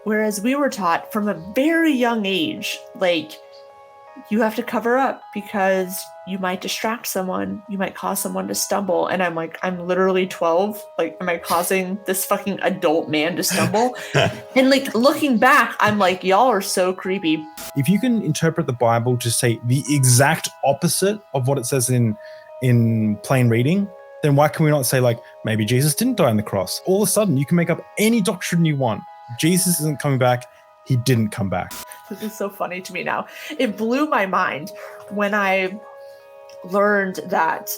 Whereas we were taught from a very young age, like, you have to cover up because you might distract someone, you might cause someone to stumble. And I'm like, I'm literally 12. Like, am I causing this fucking adult man to stumble? And like, looking back, I'm like, y'all are so creepy. If you can interpret the Bible to say the exact opposite of what it says in plain reading, then why can we not say, like, maybe Jesus didn't die on the cross? All of a sudden, you can make up any doctrine you want. Jesus isn't coming back. He didn't come back. This is so funny to me now. It blew my mind when I learned that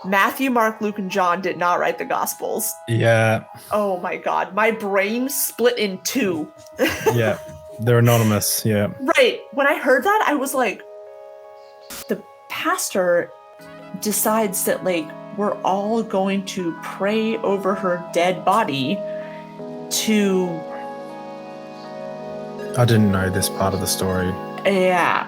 Matthew, Mark, Luke, and John did not write the Gospels. Yeah. Oh my God. My brain split in two. Yeah. They're anonymous. Yeah. Right. When I heard that, I was like, the pastor decides that, like, we're all going to pray over her dead body to... I didn't know this part of the story. Yeah.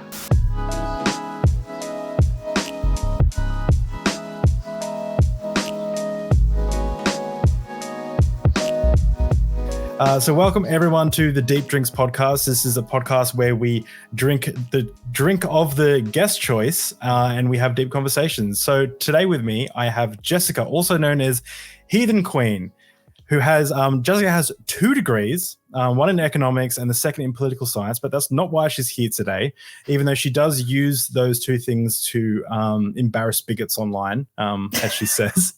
So welcome everyone to the Deep Drinks podcast. This is a podcast where we drink the drink of the guest choice and we have deep conversations. So today with me, I have Jessica, also known as Heathen Queen, who has, Jessica has 2 degrees, one in economics and the second in political science, but that's not why she's here today, even though she does use those 2 things to embarrass bigots online, as she says.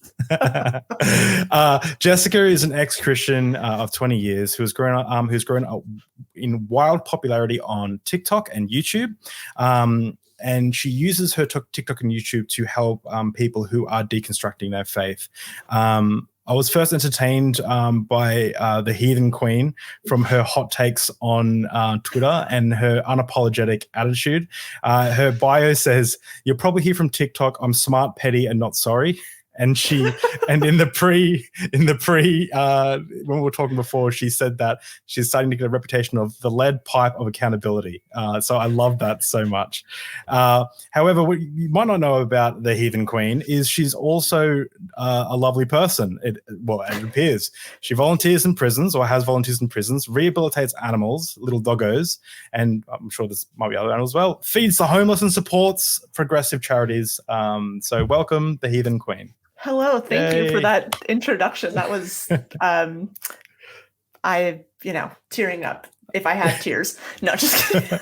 Jessica is an ex-Christian of 20 years who's grown up in wild popularity on TikTok and YouTube. And she uses her TikTok and YouTube to help people who are deconstructing their faith. I was first entertained by the Heathen Queen from her hot takes on Twitter and her unapologetic attitude. Her bio says, "You're probably here from TikTok. I'm smart, petty, and not sorry." And and in the pre when we were talking before, she said that she's starting to get a reputation of the lead pipe of accountability. So I love that so much. However, what you might not know about the Heathen Queen is she's also a lovely person. It appears. She volunteers in prisons, or has volunteers in prisons, rehabilitates animals, little doggos, and I'm sure there's might be other animals as well, feeds the homeless and supports progressive charities. So welcome, the Heathen Queen. Hello, thank you for that introduction. That was, tearing up. If I had tears. No, just kidding.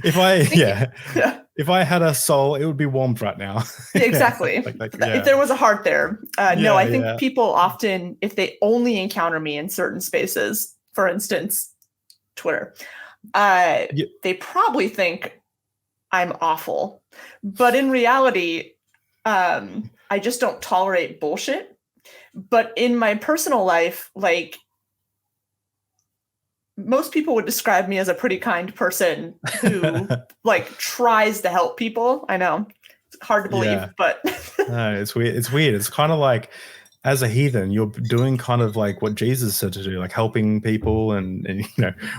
If I had a soul, it would be warmed right now. Exactly. If there was a heart there. I think people often, if they only encounter me in certain spaces, for instance, Twitter, they probably think I'm awful. But in reality, I just don't tolerate bullshit. But in my personal life, like, most people would describe me as a pretty kind person who like tries to help people. I know it's hard to believe, but no, it's weird. It's weird. It's kind of like, as a heathen, you're doing kind of like what Jesus said to do, like helping people and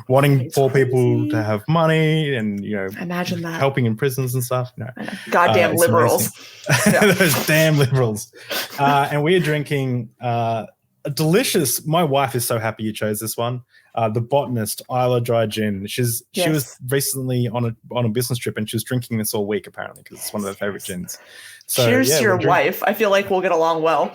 wanting poor people to have money and, imagine that, helping in prisons and stuff. No. Goddamn liberals. Those damn liberals. And we are drinking a delicious, my wife is so happy you chose this one, the Botanist Isla Dry Gin. She was recently on a business trip and she was drinking this all week apparently because it's one of her favorite gins. So, cheers to your wife. I feel like we'll get along well.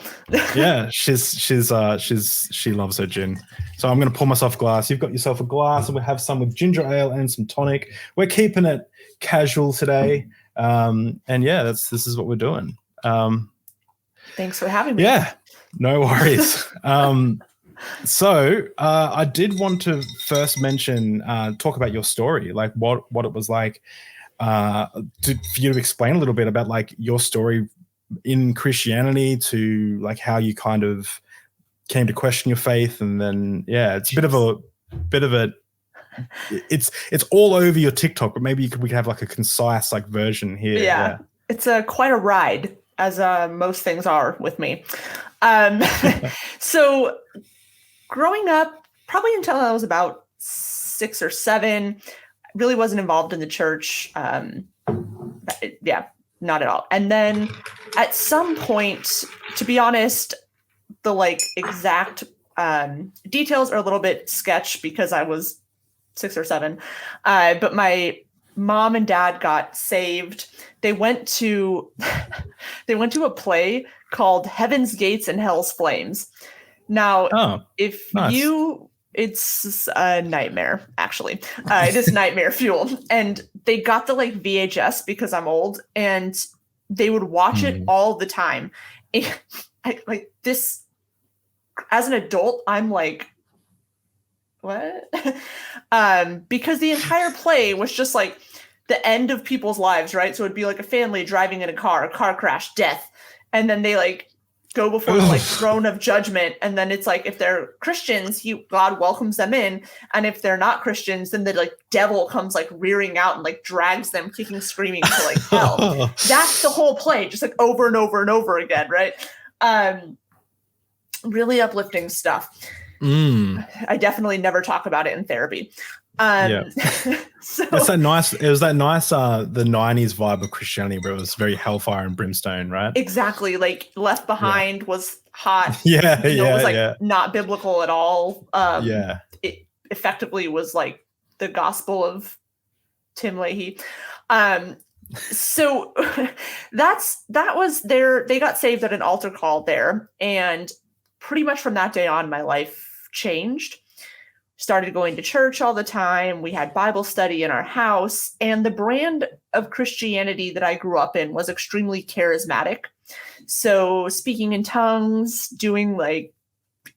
Yeah, she loves her gin. So I'm gonna pour myself a glass. You've got yourself a glass, and we have some with ginger ale and some tonic. We're keeping it casual today, and this is what we're doing. Thanks for having me. Yeah, no worries. So I did want to first mention, talk about your story, like what it was like. For you to explain a little bit about like your story in Christianity, to like how you kind of came to question your faith, and then it's a bit of a it's all over your TikTok, but maybe we could have like a concise like version here. Yeah. It's quite a ride, as most things are with me. So growing up, probably until I was about 6 or 7. Really wasn't involved in the church. Not at all. And then at some point, to be honest, the like exact Details are a little bit sketch because I was 6 or 7. But my mom and dad got saved. They went to a play called Heaven's Gates and Hell's Flames. Now, it's a nightmare, actually. It is nightmare fuel. And they got the VHS because I'm old, and they would watch it all the time. And this, as an adult, I'm like, what? Because the entire play was just the end of people's lives, right? So it'd be a family driving in a car crash, death. And then they go before the throne of judgment. And then it's if they're Christians, God welcomes them in. And if they're not Christians, then the devil comes rearing out and drags them kicking, screaming to hell. That's the whole play, just over and over and over again, right? Really uplifting stuff. I definitely never talk about it in therapy. So it's that nice. It was that nice, the 90s vibe of Christianity, but it was very hellfire and brimstone, right? Exactly. Left Behind was hot. It was not biblical at all. It effectively was the gospel of Tim Leahy. So that was they got saved at an altar call there, and pretty much from that day on, my life changed. Started going to church all the time. We had Bible study in our house, and the brand of Christianity that I grew up in was extremely charismatic. So speaking in tongues, doing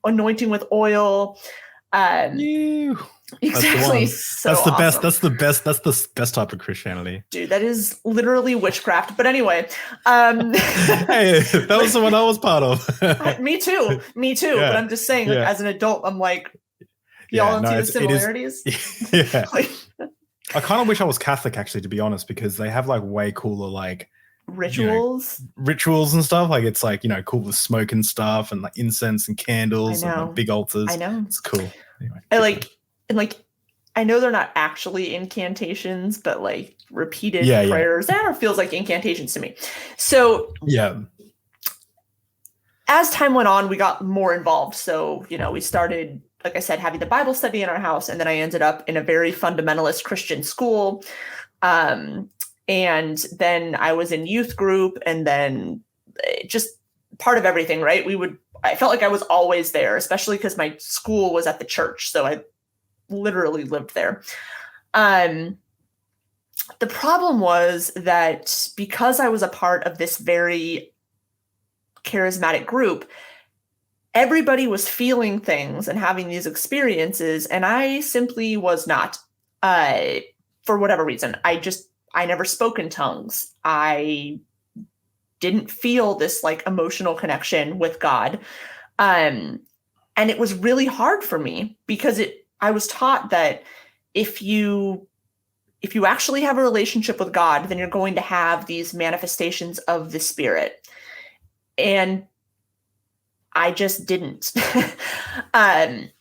anointing with oil. Exactly. That's the best. That's the best. That's the best type of Christianity. Dude, that is literally witchcraft. But anyway, hey, that was the one I was part of. Me too. Yeah. But I'm just saying, as an adult, I'm y'all don't see the similarities. Yeah. I kind of wish I was Catholic, actually, to be honest, because they have way cooler rituals, rituals and stuff. It's cool with smoke and stuff, and incense and candles and big altars. I know, it's cool. Anyway, I know they're not actually incantations, but repeated prayers. That feels like incantations to me. So as time went on, we got more involved. So we started, like I said, having the Bible study in our house, and then I ended up in a very fundamentalist Christian school. And then I was in youth group, and then just part of everything, right? I felt like I was always there, especially because my school was at the church. So I literally lived there. The problem was that because I was a part of this very charismatic group, everybody was feeling things and having these experiences, and I simply was not. For whatever reason, I never spoke in tongues. I didn't feel this emotional connection with God. And it was really hard for me because I was taught that if you actually have a relationship with God, then you're going to have these manifestations of the Spirit. And I just didn't. And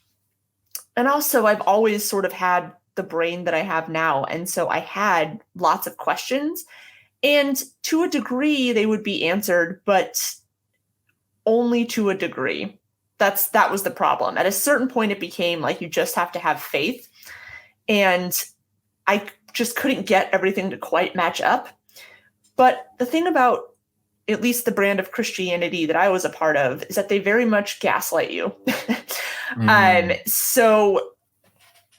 also, I've always sort of had the brain that I have now. And so I had lots of questions. And to a degree, they would be answered, but only to a degree. That was the problem. At a certain point, it became you just have to have faith. And I just couldn't get everything to quite match up. But the thing about at least the brand of Christianity that I was a part of is that they very much gaslight you. So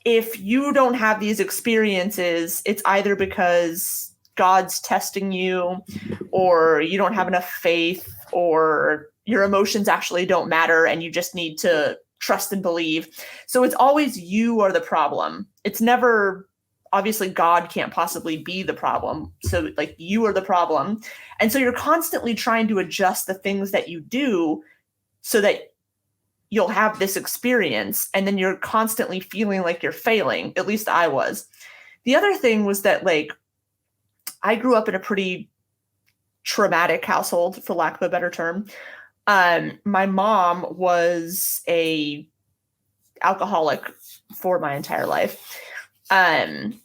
if you don't have these experiences, it's either because God's testing you, or you don't have enough faith, or your emotions actually don't matter and you just need to trust and believe. So it's always you are the problem. It's never, obviously God can't possibly be the problem. So you are the problem. And so you're constantly trying to adjust the things that you do so that you'll have this experience. And then you're constantly feeling like you're failing. At least I was. The other thing was that I grew up in a pretty traumatic household, for lack of a better term. My mom was a alcoholic for my entire life. And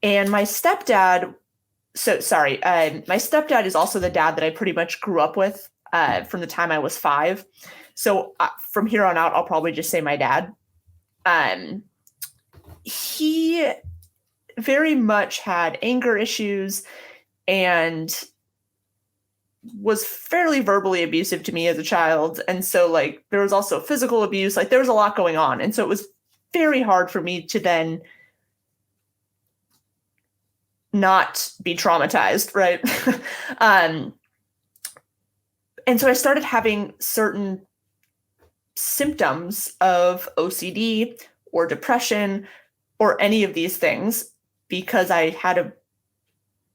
my stepdad, my stepdad is also the dad that I pretty much grew up with. from the time I was 5. So from here on out, I'll probably just say my dad. He very much had anger issues and was fairly verbally abusive to me as a child. And so like there was also physical abuse, like there was a lot going on. And so it was very hard for me to then not be traumatized, right? And so I started having certain symptoms of OCD or depression or any of these things because I had a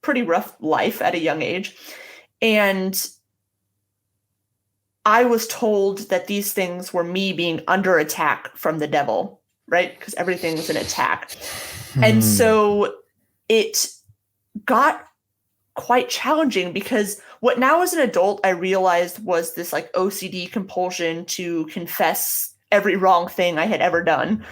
pretty rough life at a young age. And I was told that these things were me being under attack from the devil, right? Because everything's an attack. And so it got quite challenging because what now as an adult I realized was this like OCD compulsion to confess every wrong thing I had ever done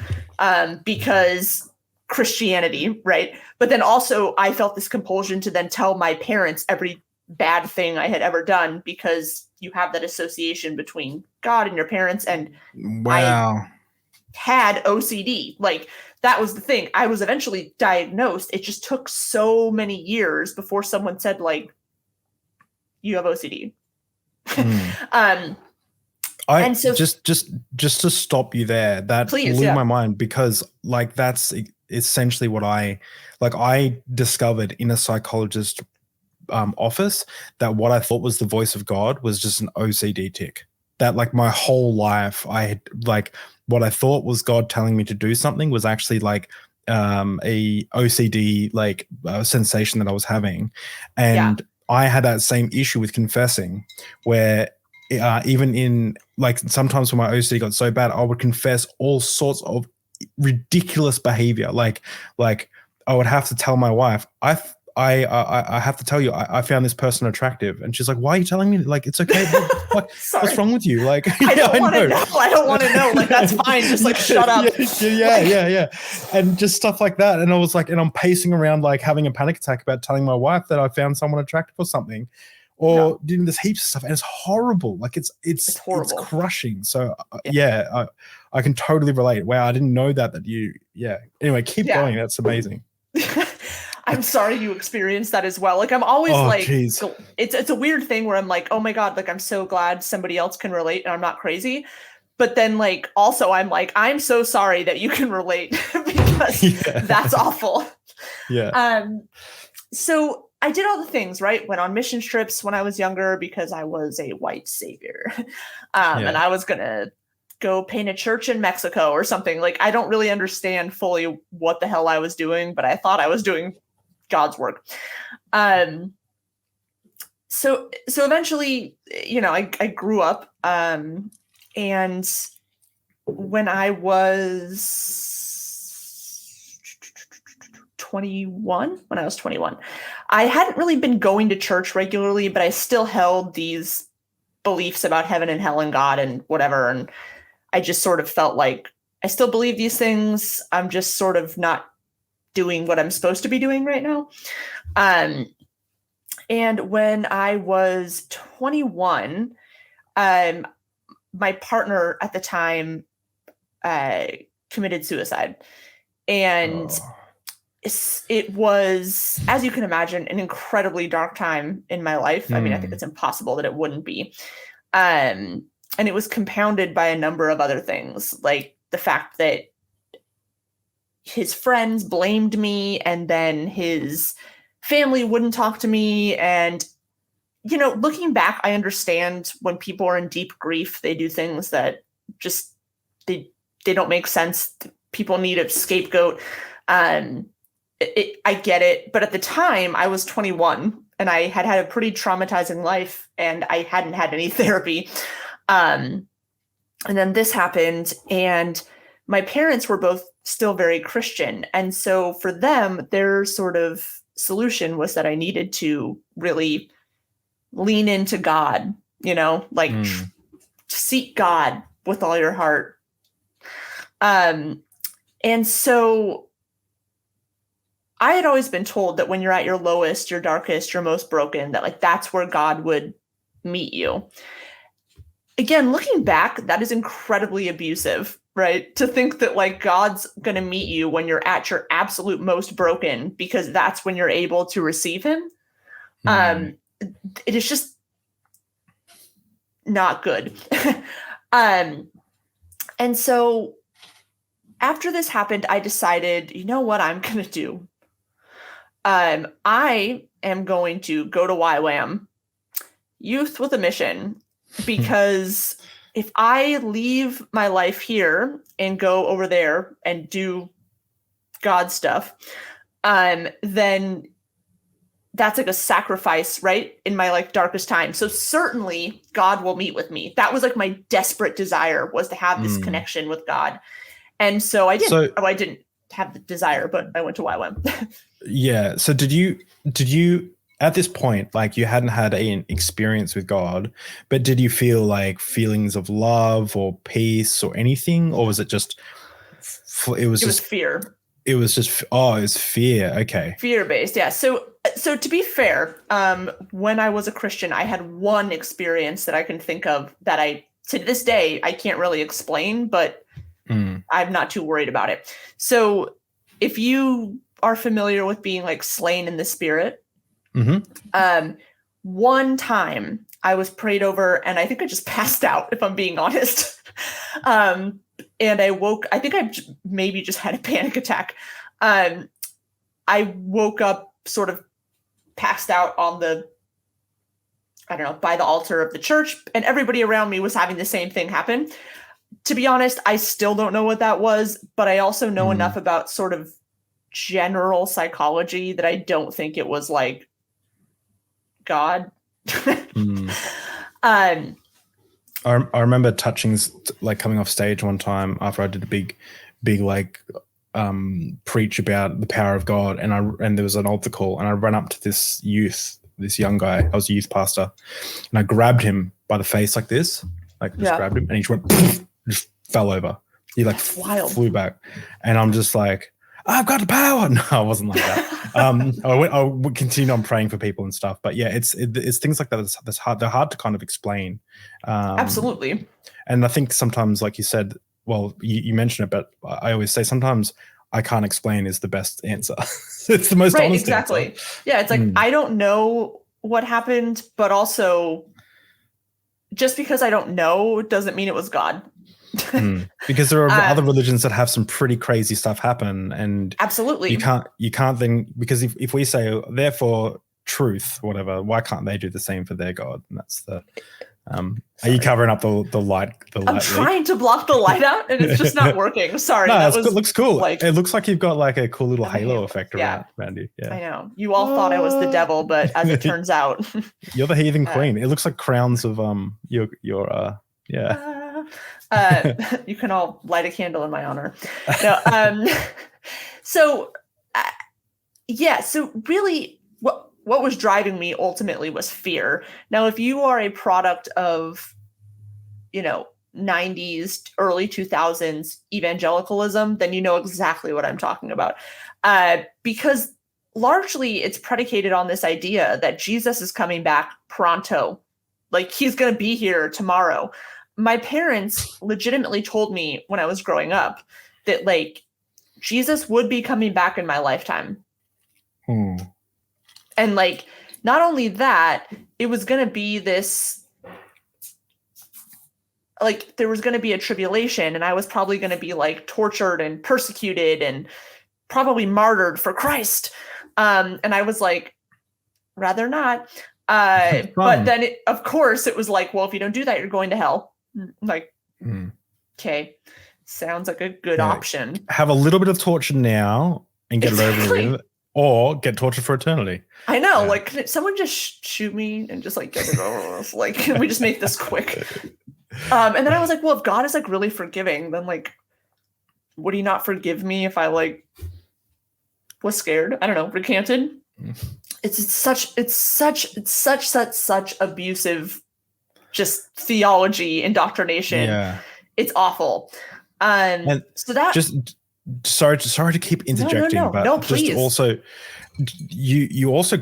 because Christianity, right? But then also I felt this compulsion to then tell my parents every bad thing I had ever done because you have that association between God and your parents. And wow. I had OCD. Like that was the thing. I was eventually diagnosed. It just took so many years before someone said like, you have OCD. And so just to stop you there, that blew my mind because like that's essentially what I discovered in a psychologist office, that what I thought was the voice of God was just an OCD tick. That like my whole life I had like what I thought was God telling me to do something was actually like a OCD like sensation that I was having. And I had that same issue with confessing where even in like sometimes when my OCD got so bad, I would confess all sorts of ridiculous behavior. Like I would have to tell my wife, I have to tell you, I found this person attractive. And she's like, why are you telling me? Like, it's okay. What's wrong with you? Like, I don't want to know. I don't want to know. Like, that's fine. Just like, shut up. Yeah. And just stuff like that. And I was like, and I'm pacing around, like having a panic attack about telling my wife that I found someone attractive or something, or doing this heaps of stuff. And it's horrible. Like it's horrible. It's crushing. So I can totally relate. Wow. I didn't know that you, Anyway, keep going. That's amazing. I'm sorry you experienced that as well. Like I'm always it's a weird thing where I'm like, oh my God, like I'm so glad somebody else can relate and I'm not crazy. But then like also I'm like, I'm so sorry that you can relate because that's awful. Yeah. So I did all the things, right? Went on mission trips when I was younger because I was a white savior. And I was gonna go paint a church in Mexico or something. Like I don't really understand fully what the hell I was doing, but I thought I was doing God's work. So eventually, I grew up, and when I was 21, I hadn't really been going to church regularly, but I still held these beliefs about heaven and hell and God and whatever. And I just sort of felt like I still believe these things. I'm just sort of not doing what I'm supposed to be doing right now. And when I was 21, my partner at the time committed suicide. And it was, as you can imagine, an incredibly dark time in my life. I mean, I think it's impossible that it wouldn't be. And it was compounded by a number of other things, like the fact that his friends blamed me and then his family wouldn't talk to me. And, looking back, I understand when people are in deep grief, they do things that just, they don't make sense. People need a scapegoat. I get it. But at the time I was 21 and I had had a pretty traumatizing life and I hadn't had any therapy. And then this happened and my parents were both still very Christian. And so for them, their sort of solution was that I needed to really lean into God, seek God with all your heart. And so I had always been told that when you're at your lowest, your darkest, your most broken, that like, that's where God would meet you. Again, looking back, that is incredibly abusive, right? To think that like God's going to meet you when you're at your absolute most broken, because that's when you're able to receive him. It is just not good. And so after this happened, I decided, you know what I'm going to do? I am going to go to YWAM, Youth with a Mission, because if I leave my life here and go over there and do God stuff, then that's like a sacrifice, right? In my like darkest time. So certainly God will meet with me. That was like my desperate desire, was to have this connection with God. And so I did. I didn't have the desire, but I went to YWAM. Yeah. So did you at this point, like you hadn't had an experience with God, but did you feel like feelings of love or peace or anything? Or was it just, it was fear. It was just, it was fear. Okay. Fear-based. Yeah. So to be fair, when I was a Christian, I had one experience that I can think of that to this day, I can't really explain, but I'm not too worried about it. So if you are familiar with being like slain in the spirit, one time I was prayed over and I think I just passed out, if I'm being honest. And I woke, I think I maybe just had a panic attack. I woke up sort of passed out on by the altar of the church, and everybody around me was having the same thing happen. To be honest, I still don't know what that was, but I also know enough about sort of general psychology that I don't think it was like God. I remember coming off stage one time after I did a big like preach about the power of God, and there was an altar call, and I ran up to this young guy. I was a youth pastor, and I grabbed him by the face like this, grabbed him, and he just went, just fell over. He like flew back, and I'm just like, I've got the power. No, I wasn't like that. I would continue on praying for people and stuff. But yeah, it's things like that that's hard. They're hard to kind of explain. Absolutely. And I think sometimes, like you said, well, you mentioned it, but I always say sometimes I can't explain is the best answer. It's the most honest exactly. answer. Yeah, it's like I don't know what happened, but also just because I don't know doesn't mean it was God. Because there are other religions that have some pretty crazy stuff happen, and absolutely you can't then, because if we say therefore truth, whatever, why can't they do the same for their God? And that's the are you covering up the light? I'm trying to block the light out, and it's just not working. Sorry. No, it looks cool. It looks like you've got like a cool little halo effect around you. Yeah, I know. You all thought I was the devil, but as it turns out, you're the heathen queen. It looks like crowns of your you can all light a candle in my honor. No, so really what was driving me ultimately was fear. Now, if you are a product of, 90s, early 2000s evangelicalism, then you know exactly what I'm talking about. Because largely it's predicated on this idea that Jesus is coming back pronto. Like he's going to be here tomorrow. My parents legitimately told me when I was growing up that like Jesus would be coming back in my lifetime. And like, not only that, it was going to be this, like there was going to be a tribulation, and I was probably going to be like tortured and persecuted and probably martyred for Christ. And I was like, rather not. But then of course it was like, well, if you don't do that, you're going to hell. Like, okay, sounds like a good option. Have a little bit of torture now and get it over with, or get tortured for eternity. I know. Like, can someone just shoot me and just like get it over with? Like, can we just make this quick? And then I was like, well, if God is like really forgiving, then like, would he not forgive me if I like was scared? I don't know, recanted. It's such abusive, just theology indoctrination. Yeah. It's awful. And so that just sorry to keep interjecting, but please. Just also you also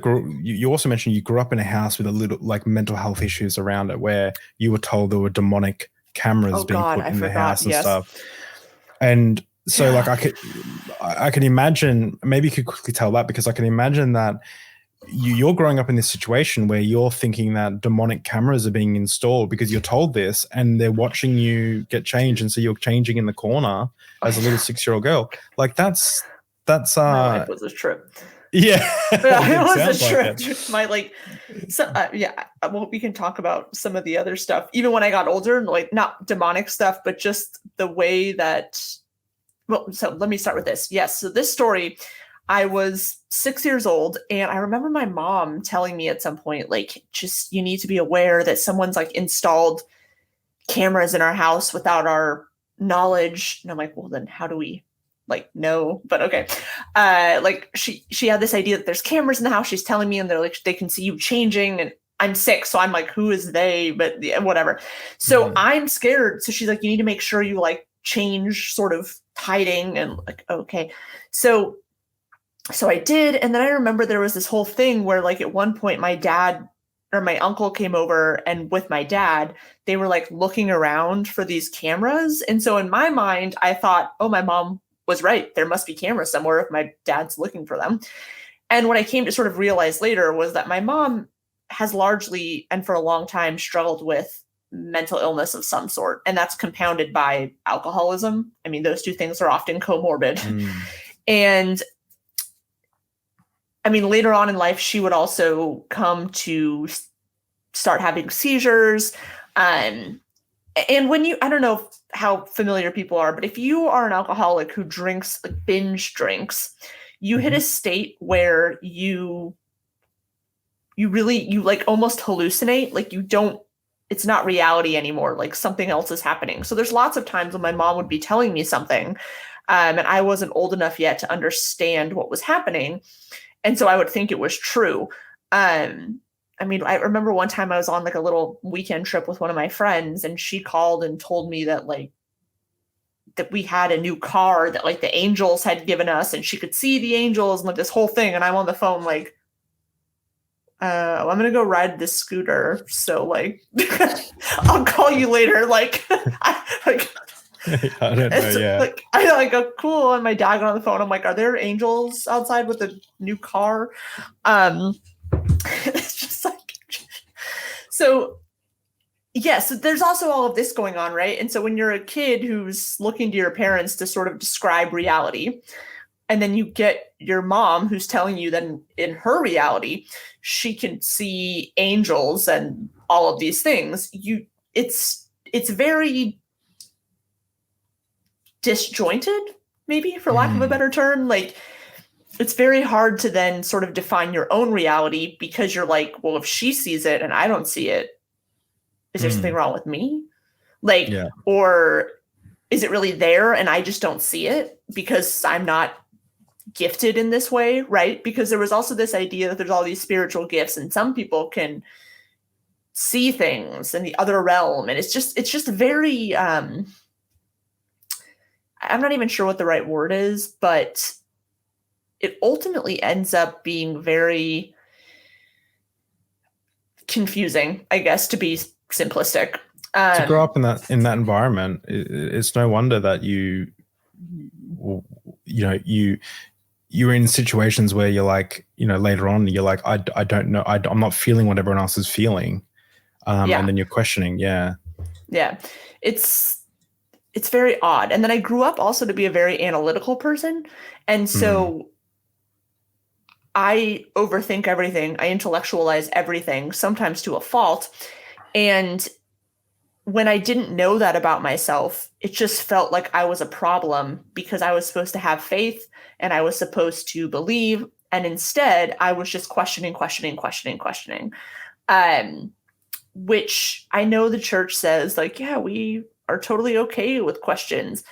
mentioned you grew up in a house with a little like mental health issues around it, where you were told there were demonic cameras put in the house and stuff. And so like I can imagine, maybe you could quickly tell that, because I can imagine that you're growing up in this situation where you're thinking that demonic cameras are being installed because you're told this, and they're watching you get changed, and so you're changing in the corner as a little 6-year-old girl. Like that's my life was a trip. Yeah, it was a trip. Well, we can talk about some of the other stuff. Even when I got older, like not demonic stuff, but just the way that. Well, so let me start with this. Yes, so this story, I was 6 years old, and I remember my mom telling me at some point, like, just you need to be aware that someone's like installed cameras in our house without our knowledge. And I'm like, well, then how do we like know? But okay. Like she had this idea that there's cameras in the house. She's telling me, and they're like, they can see you changing, and I'm 6. So I'm like, who is they? But yeah, whatever. So I'm scared. So she's like, you need to make sure you like change sort of hiding, and like, okay. So I did. And then I remember there was this whole thing where like at one point my dad or my uncle came over, and with my dad, they were like looking around for these cameras. And so in my mind, I thought, oh, my mom was right. There must be cameras somewhere if my dad's looking for them. And what I came to sort of realize later was that my mom has largely and for a long time struggled with mental illness of some sort. And that's compounded by alcoholism. I mean, those two things are often comorbid. And I mean, later on in life, she would also come to start having seizures. And when I don't know how familiar people are, but if you are an alcoholic who drinks, like binge drinks, you hit a state where you like almost hallucinate, like it's not reality anymore. Like something else is happening. So there's lots of times when my mom would be telling me something, and I wasn't old enough yet to understand what was happening. And so I would think it was true. I mean, I remember one time I was on like a little weekend trip with one of my friends, and she called and told me that like that we had a new car that like the angels had given us, and she could see the angels and like this whole thing. And I'm on the phone like, I'm going to go ride this scooter. So like, I'll call you later. Like, I don't know. Yeah. Like, I go, cool. And my dad got on the phone. I'm like, are there angels outside with a new car? It's just like, so yes, there's also all of this going on. Right. And so when you're a kid who's looking to your parents to sort of describe reality, and then you get your mom who's telling you that in her reality, she can see angels and all of these things. It's very disjointed, maybe, for lack of a better term. Like, it's very hard to then sort of define your own reality, because you're like, well, if she sees it and I don't see it, is there something wrong with me? Like, or is it really there and I just don't see it because I'm not gifted in this way, right? Because there was also this idea that there's all these spiritual gifts, and some people can see things in the other realm, and it's just very I'm not even sure what the right word is, but it ultimately ends up being very confusing, I guess, to be simplistic. To grow up in that environment, it's no wonder that you're in situations where you're like, later on, you're like, I don't know, I'm not feeling what everyone else is feeling. And then you're questioning. Yeah. It's very odd. And then I grew up also to be a very analytical person. And so I overthink everything. I intellectualize everything, sometimes to a fault. And when I didn't know that about myself, it just felt like I was a problem, because I was supposed to have faith and I was supposed to believe. And instead, I was just questioning. Which I know the church says, like, yeah, we are totally okay with questions.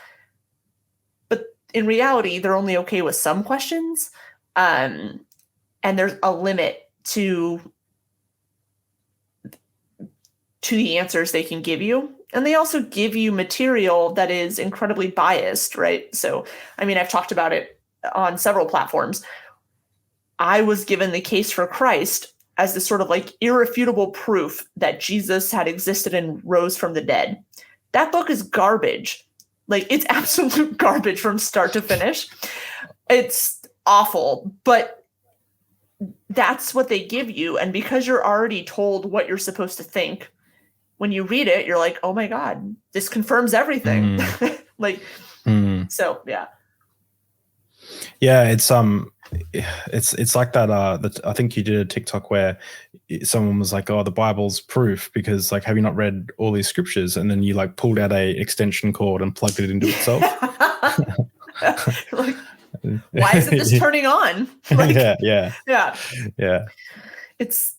But in reality, they're only okay with some questions. And there's a limit to the answers they can give you. And they also give you material that is incredibly biased, right? So, I mean, I've talked about it on several platforms. I was given the case for Christ as this sort of like irrefutable proof that Jesus had existed and rose from the dead. That book is garbage. Like, it's absolute garbage from start to finish. It's awful, but that's what they give you. And because you're already told what you're supposed to think, when you read it, you're like, oh my God, this confirms everything. So yeah. Yeah, it's like that. I think you did a TikTok where someone was like, "Oh, the Bible's proof," because like, have you not read all these scriptures? And then you like pulled out a extension cord and plugged it into itself. Like, why isn't this turning on? Like, yeah. It's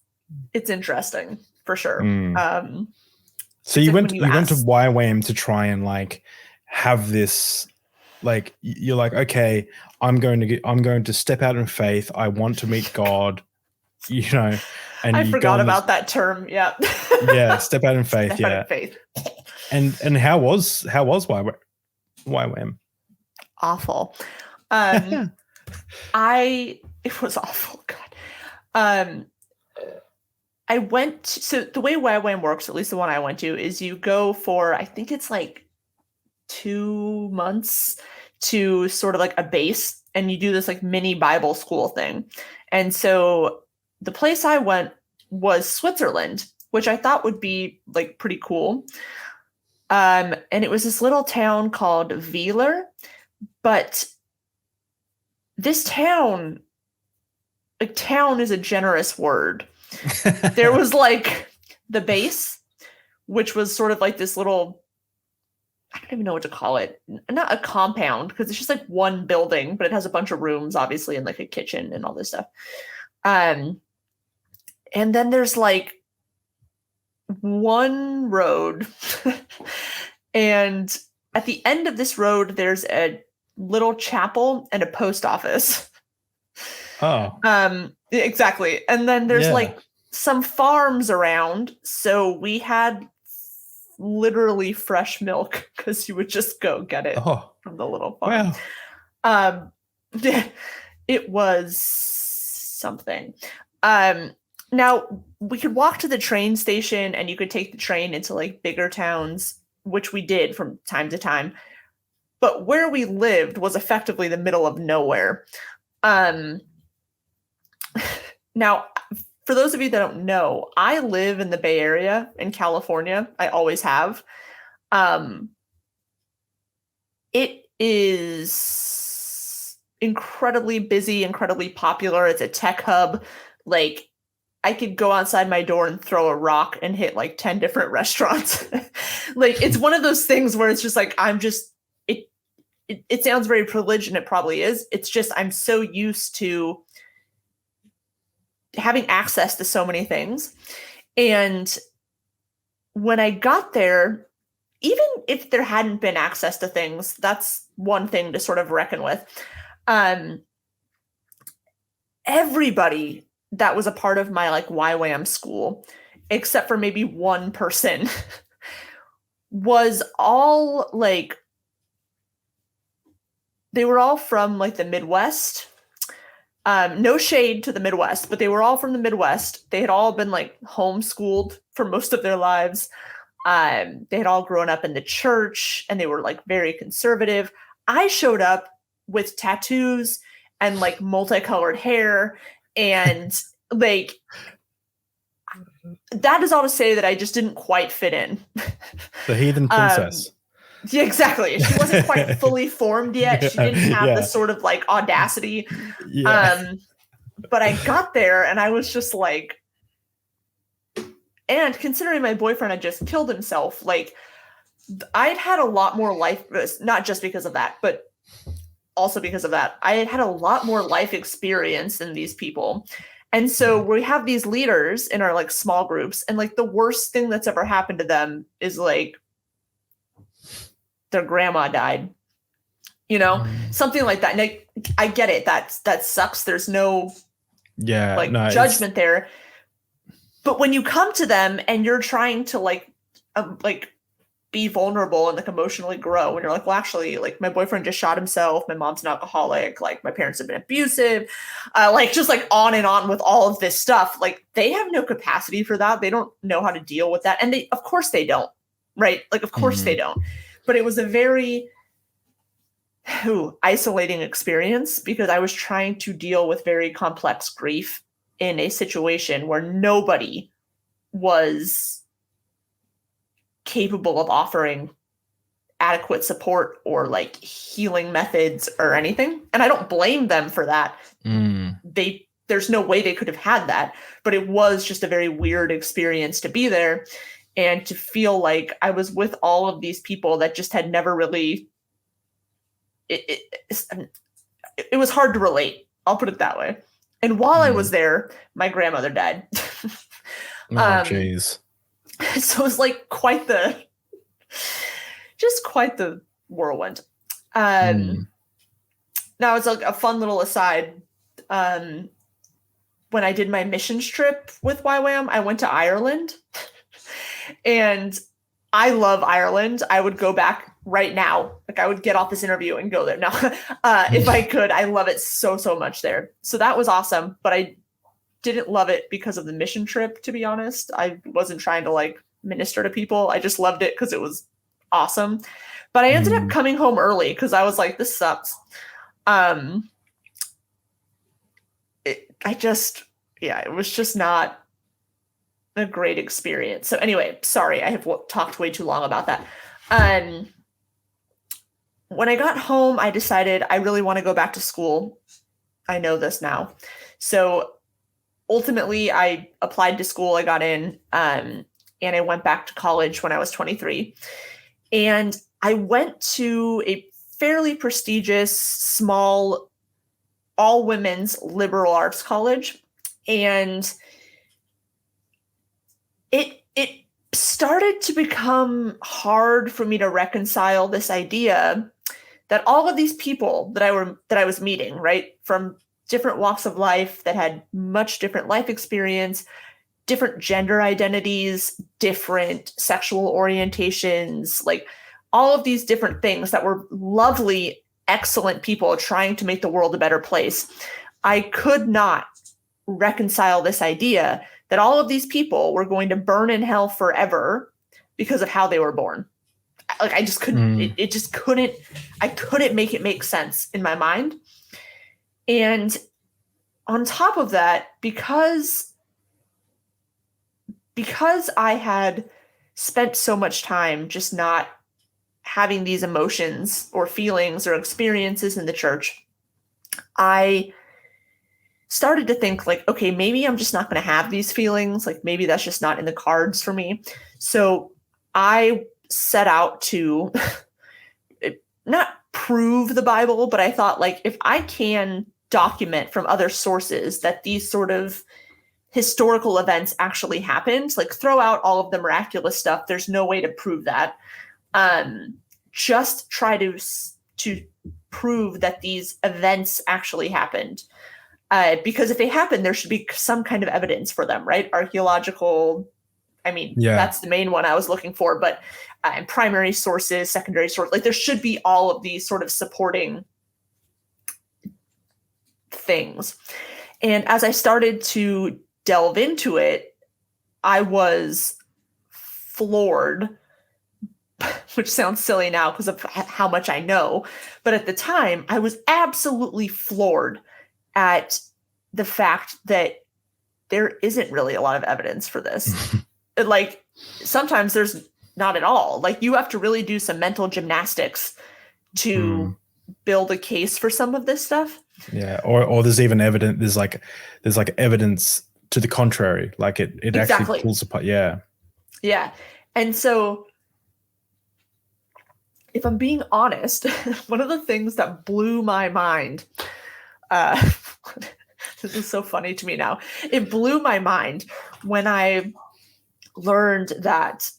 interesting for sure. So you went to YWAM to try and like have this. Like, you're like, okay, I'm going to step out in faith. I want to meet God, you know. And I forgot about that term. Yeah. Yeah, step out in faith. Step out in faith. And how was YWAM? Awful. It was awful. God. So the way YWAM works, at least the one I went to, is you go for, I think it's like 2 months to sort of like a base, and you do this like mini Bible school thing. And so the place I went was Switzerland, which I thought would be like pretty cool. And it was this little town called Wieler, but this town is a generous word. There was like the base, which was sort of like this little, I don't even know what to call it. Not a compound, because it's just like one building, but it has a bunch of rooms, obviously, and like a kitchen and all this stuff. And then there's like one road. And at the end of this road, there's a little chapel and a post office. Oh. Exactly. And then there's like some farms around. So we had literally fresh milk, because you would just go get it from the little farm. Wow. It was something. Now we could walk to the train station, and you could take the train into like bigger towns, which we did from time to time. But where we lived was effectively the middle of nowhere. Now, for those of you that don't know, I live in the Bay Area in California. I always have. It is incredibly busy, incredibly popular. It's a tech hub. Like, I could go outside my door and throw a rock and hit like 10 different restaurants. Like, it's one of those things where it's just like, it sounds very privileged, and it probably is. It's just, I'm so used to having access to so many things. And when I got there, even if there hadn't been access to things, that's one thing to sort of reckon with. Everybody that was a part of my like YWAM school, except for maybe one person, was all like, they were all from like the Midwest. No shade to the Midwest, but they were all from the Midwest. They had all been like homeschooled for most of their lives. They had all grown up in the church, and they were like very conservative. I showed up with tattoos and like multicolored hair, and like, that is all to say that I just didn't quite fit in. The heathen princess. Yeah, exactly. She wasn't quite fully formed yet. She didn't have the sort of like audacity. Yeah. But I got there, and I was just like, and considering my boyfriend had just killed himself, like, I'd had a lot more life, not just because of that, but also because of that. I had had a lot more life experience than these people. And so we have these leaders in our like small groups, and like the worst thing that's ever happened to them is like their grandma died, you know, something like that. And I get it. That sucks. There's no judgment there. But when you come to them and you're trying to like be vulnerable and like emotionally grow when you're like, well, actually, like my boyfriend just shot himself, my mom's an alcoholic, like my parents have been abusive, like just like on and on with all of this stuff. Like they have no capacity for that. They don't know how to deal with that. And they, of course they don't, right? Like, of course they don't. But it was a very isolating experience because I was trying to deal with very complex grief in a situation where nobody was capable of offering adequate support or like healing methods or anything. And I don't blame them for that. There's no way they could have had that, but it was just a very weird experience to be there and to feel like I was with all of these people that just had never really, it was hard to relate. I'll put it that way. And while I was there, my grandmother died. Oh, jeez. So it was like quite the whirlwind. Now it's like a fun little aside. When I did my missions trip with YWAM, I went to Ireland and I love Ireland. I would go back right now. Like I would get off this interview and go there. No, if I could, I love it so much there. So that was awesome. But I didn't love it because of the mission trip, to be honest. I wasn't trying to like minister to people. I just loved it because it was awesome. But I ended up coming home early because I was like, this sucks. It was just not a great experience. So anyway, sorry, I have talked way too long about that. When I got home, I decided I really want to go back to school. I know this now. So ultimately, I applied to school. I got in, and I went back to college when I was 23. And I went to a fairly prestigious, small, all-women's liberal arts college. And it started to become hard for me to reconcile this idea that all of these people that I was meeting, right, from different walks of life that had much different life experience, different gender identities, different sexual orientations, like all of these different things that were lovely, excellent people trying to make the world a better place. I could not reconcile this idea that all of these people were going to burn in hell forever because of how they were born. Like I just couldn't, I couldn't make it make sense in my mind. And on top of that, because I had spent so much time just not having these emotions or feelings or experiences in the church, I started to think like, okay, maybe I'm just not going to have these feelings. Like maybe that's just not in the cards for me. So I set out to not prove the Bible, but I thought like, if I can document from other sources that these sort of historical events actually happened, like throw out all of the miraculous stuff. There's no way to prove that. Just try to prove that these events actually happened. Because if they happen, there should be some kind of evidence for them, right? Archaeological, that's the main one I was looking for, but primary sources, secondary sources, like there should be all of these sort of supporting things. And as I started to delve into it, I was floored, which sounds silly now because of how much I know. But at the time, I was absolutely floored at the fact that there isn't really a lot of evidence for this. Like sometimes there's not at all. Like you have to really do some mental gymnastics to build a case for some of this stuff. Yeah. Or there's even evidence. There's like evidence to the contrary. Like it Exactly. Actually pulls apart. Yeah. Yeah. And so if I'm being honest, one of the things that blew my mind, this is so funny to me now. It blew my mind when I learned that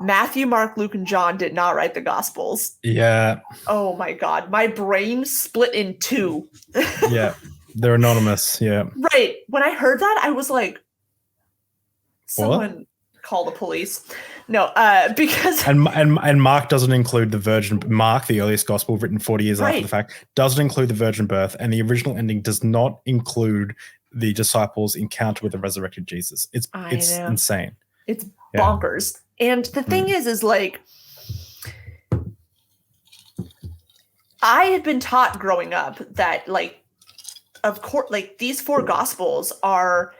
Matthew, Mark, Luke, and John did not write the Gospels. Yeah. Oh my God. My brain split in two. Yeah. They're anonymous. Yeah. Right. When I heard that, I was like, someone call the police. No, because and Mark doesn't include the virgin. Mark, the earliest gospel written 40 years after the fact, doesn't include the virgin birth, and the original ending does not include the disciples' encounter with the resurrected Jesus. It's insane. It's bonkers. And the thing is like, I had been taught growing up that, like, of course, like, these 4 gospels are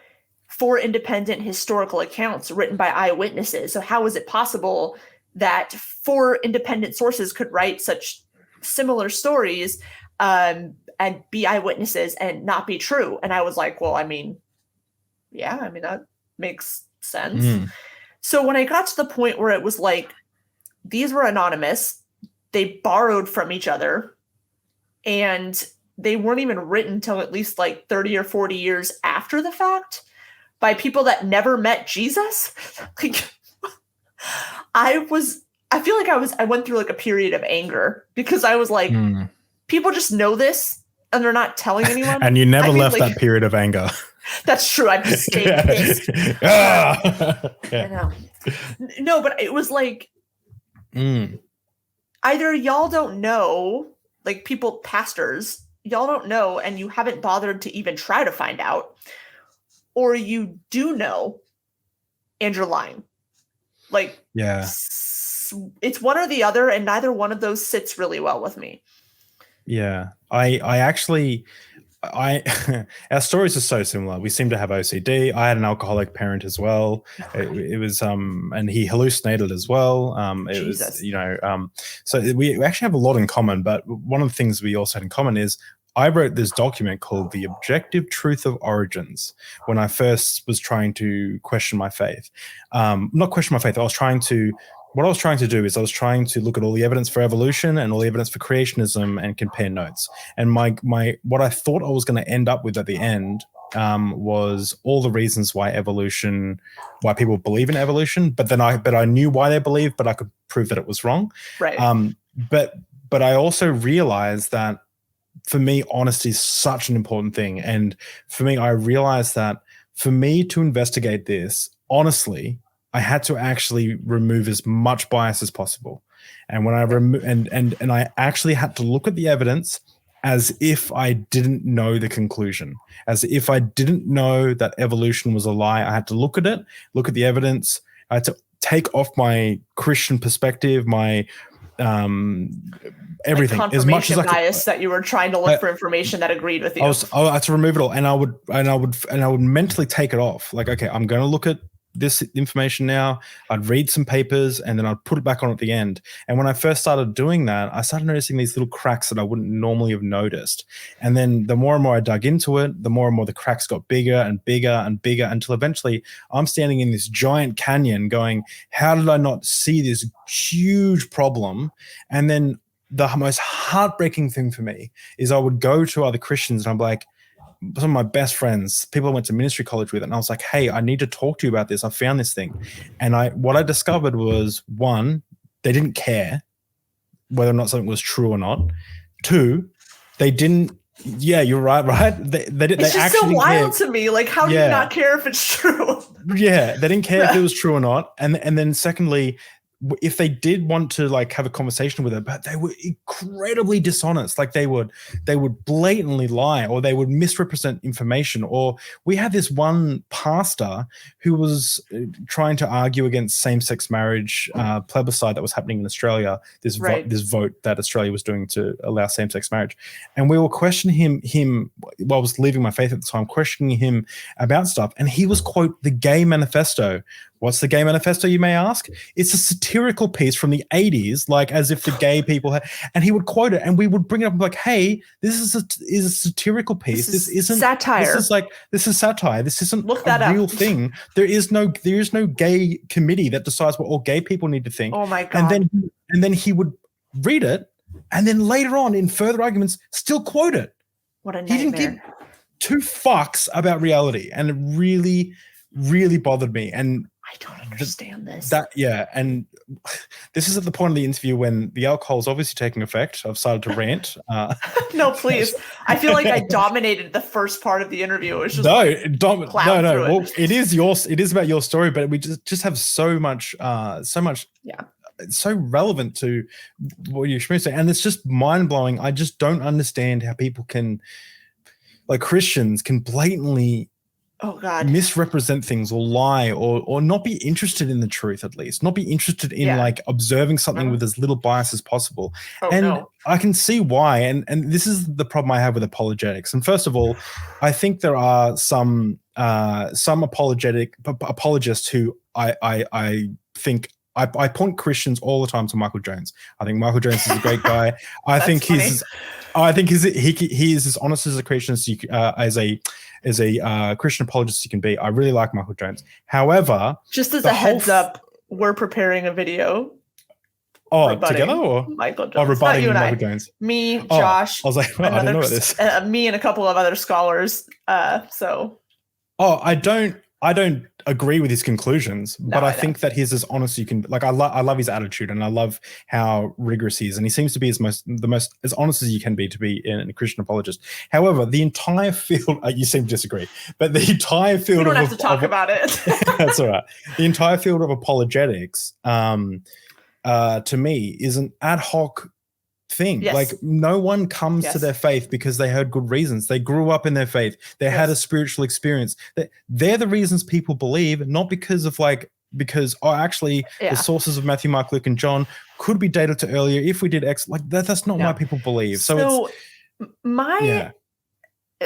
4 independent historical accounts written by eyewitnesses. So how is it possible that 4 independent sources could write such similar stories and be eyewitnesses and not be true? And I was like, well, I mean, that makes sense. So when I got to the point where it was like, these were anonymous, they borrowed from each other, and they weren't even written till at least like 30 or 40 years after the fact by people that never met Jesus. Like, I feel like I went through like a period of anger, because I was like, people just know this and they're not telling anyone. And you never left that period of anger. That's true. I just stayed pissed. I know. No, but it was like, either y'all don't know, like, pastors, y'all don't know, and you haven't bothered to even try to find out, or you do know and you're lying. Like, it's one or the other, and neither one of those sits really well with me. Yeah. I actually our stories are so similar. We seem to have OCD. I had an alcoholic parent as well. It was and he hallucinated as well. It was, so we actually have a lot in common, but one of the things we also had in common is I wrote this document called The Objective Truth of Origins when I first was trying to question my faith. Not question my faith. What I was trying to do is I was trying to look at all the evidence for evolution and all the evidence for creationism and compare notes. And my what I thought I was going to end up with at the end was all the reasons why people believe in evolution. But I knew why they believed, but I could prove that it was wrong. Right. But I also realized that, for me, honesty is such an important thing. And for me, I realized that for me to investigate this honestly, I had to actually remove as much bias as possible. And when I and I actually had to look at the evidence as if I didn't know the conclusion, as if I didn't know that evolution was a lie. I had to look at it, look at the evidence. I had to take off my Christian perspective, my everything, like as much as I could. Bias that you were trying to look for information that agreed with you. I had to remove it all, and I would mentally take it off. Like, okay, I'm going to look at this information now. I'd read some papers and then I'd put it back on at the end. And when I first started doing that, I started noticing these little cracks that I wouldn't normally have noticed. And then the more and more I dug into it, the more and more the cracks got bigger and bigger and bigger, until eventually I'm standing in this giant canyon going, how did I not see this huge problem? And then the most heartbreaking thing for me is I would go to other Christians and I'm like, some of my best friends, people I went to ministry college with, and I was like, hey, I need to talk to you about this. I found this thing. And what I discovered was, 1, they didn't care whether or not something was true or not. 2, they didn't. Yeah, you're right. It's just so wild to me. Like, how do you not care if it's true? Yeah, they didn't care if it was true or not. And then secondly, if they did want to like have a conversation with her, but they were incredibly dishonest. Like they would blatantly lie, or they would misrepresent information. Or we had this one pastor who was trying to argue against same-sex marriage plebiscite that was happening in Australia. This vote that Australia was doing to allow same-sex marriage, and we were questioning him while I was leaving my faith at the time, questioning him about stuff, and he was, quote, the Gay Manifesto. What's the Gay Manifesto, you may ask? It's a satirical piece from the 80s, like as if the gay people had, and he would quote it, and we would bring it up and be like, hey, this is a satirical piece. This isn't satire. This is satire. This isn't a real thing. There is no gay committee that decides what all gay people need to think. Oh my God. And then he would read it, and then later on in further arguments still quote it. What a nightmare. He didn't give 2 fucks about reality, and it really, really bothered me. And I don't understand this. And this is at the point of the interview when the alcohol is obviously taking effect. I've started to rant. No, please. I feel like I dominated the first part of the interview. It was just no. Well, it is about your story, but we just have so much. So relevant to what you're experiencing, and it's just mind blowing. I just don't understand how people can, like Christians, can blatantly misrepresent things or lie or not be interested in the truth, at least not be interested in like observing something with as little bias as possible. I can see why, and this is the problem I have with apologetics. And first of all, I think there are some apologists who I think I point Christians all the time to Michael Jones. I think Michael Jones is a great guy. I think he is as honest as a Christian as a Christian apologist you can be. I really like Michael Jones. However, just as a heads up, we're preparing a video. Together or Michael Jones? Rebutting Michael Jones. Me, Josh. I was like, I don't know what this. Me and a couple of other scholars. I don't agree with his conclusions, but I think that he's as honest as you can. Like I love his attitude, and I love how rigorous he is, and he seems to be the most as honest as you can be to be a Christian apologist. However, the entire field, you seem to disagree, but the entire field. We don't have to talk about it. That's all right. The entire field of apologetics, to me, is an ad hoc thing. Yes. Like no one comes to their faith because they heard good reasons. They grew up in their faith. They had a spiritual experience. They're the reasons people believe, not because of the sources of Matthew, Mark, Luke, and John could be dated to earlier if we did X. Like that's not why people believe.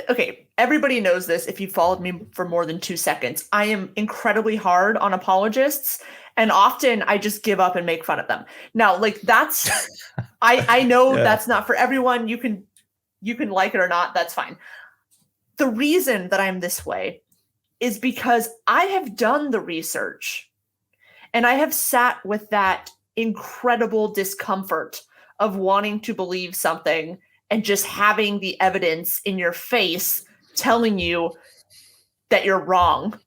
Okay, everybody knows this. If you followed me for more than 2 seconds, I am incredibly hard on apologists, and often I just give up and make fun of them. Now, like that's, I know that's not for everyone. You can like it or not. That's fine. The reason that I'm this way is because I have done the research, and I have sat with that incredible discomfort of wanting to believe something and just having the evidence in your face telling you that you're wrong.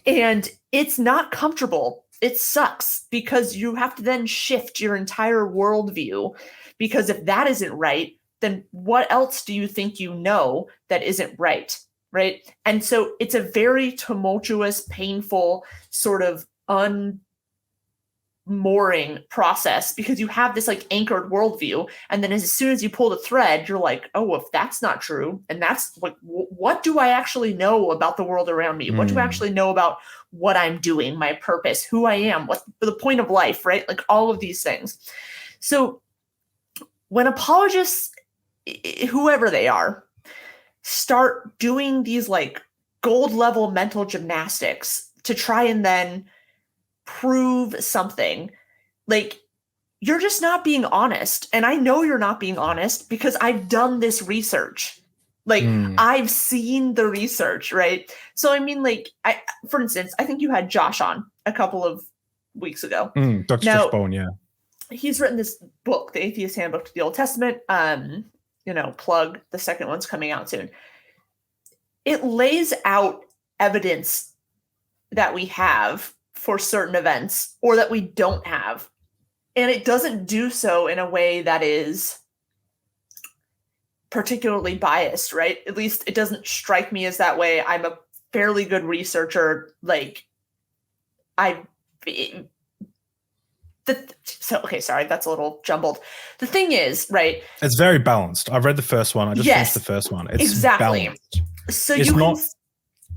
And it's not comfortable. It sucks because you have to then shift your entire worldview, because if that isn't right, then what else do you think you know that isn't right? Right. And so it's a very tumultuous, painful sort of mooring process, because you have this like anchored worldview, and then as soon as you pull the thread, you're like, oh, if that's not true, and that's like, what do I actually know about the world around me? What do I actually know about what I'm doing, my purpose, who I am, what's the point of life, right? Like all of these things. So when apologists, whoever they are, start doing these like gold level mental gymnastics to try and then prove something, like, you're just not being honest. And I know you're not being honest because I've done this research. Like I've seen the research, right? So I mean, like, for instance, I think you had Josh on a couple of weeks ago. Dr. Josh Bowen, yeah. He's written this book, The Atheist Handbook to the Old Testament. Plug, the second one's coming out soon. It lays out evidence that we have for certain events or that we don't have. And it doesn't do so in a way that is particularly biased, right? At least it doesn't strike me as that way. I'm a fairly good researcher. Like sorry, that's a little jumbled. The thing is, right? It's very balanced. I've read the first one. I just finished the first one. It's exactly balanced. So it's not.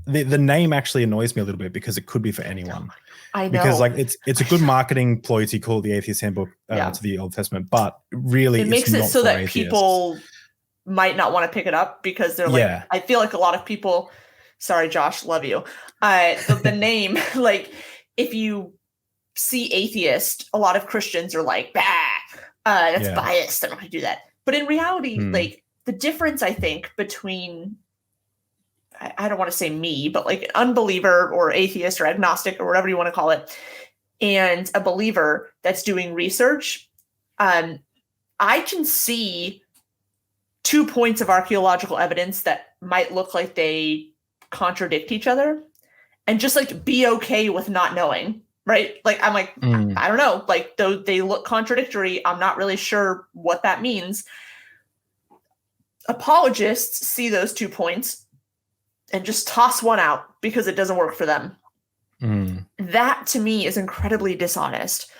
The name actually annoys me a little bit because it could be for anyone. I know. Because like it's a good marketing ploy to call it the Atheist Handbook to the Old Testament, but really it makes it's it not so that atheists. People might not want to pick it up because they're like, I feel like a lot of people, sorry, Josh, love you. The name, like if you see atheist, a lot of Christians are like, that's biased. I don't want to do that. But in reality, like the difference, I think, between, I don't want to say me, but like an unbeliever or atheist or agnostic or whatever you want to call it, and a believer that's doing research, I can see 2 points of archaeological evidence that might look like they contradict each other. and just like be okay with not knowing, right? Like, I'm like, I don't know. Like, though they look contradictory, I'm not really sure what that means. Apologists see those 2 points and just toss one out because it doesn't work for them. That to me is incredibly dishonest,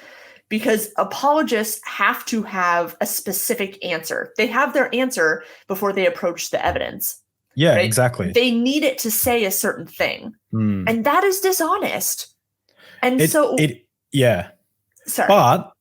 because apologists have to have a specific answer. They have their answer before they approach the evidence. Yeah, right? exactly. They need it to say a certain thing. And that is dishonest. And yeah. Sorry.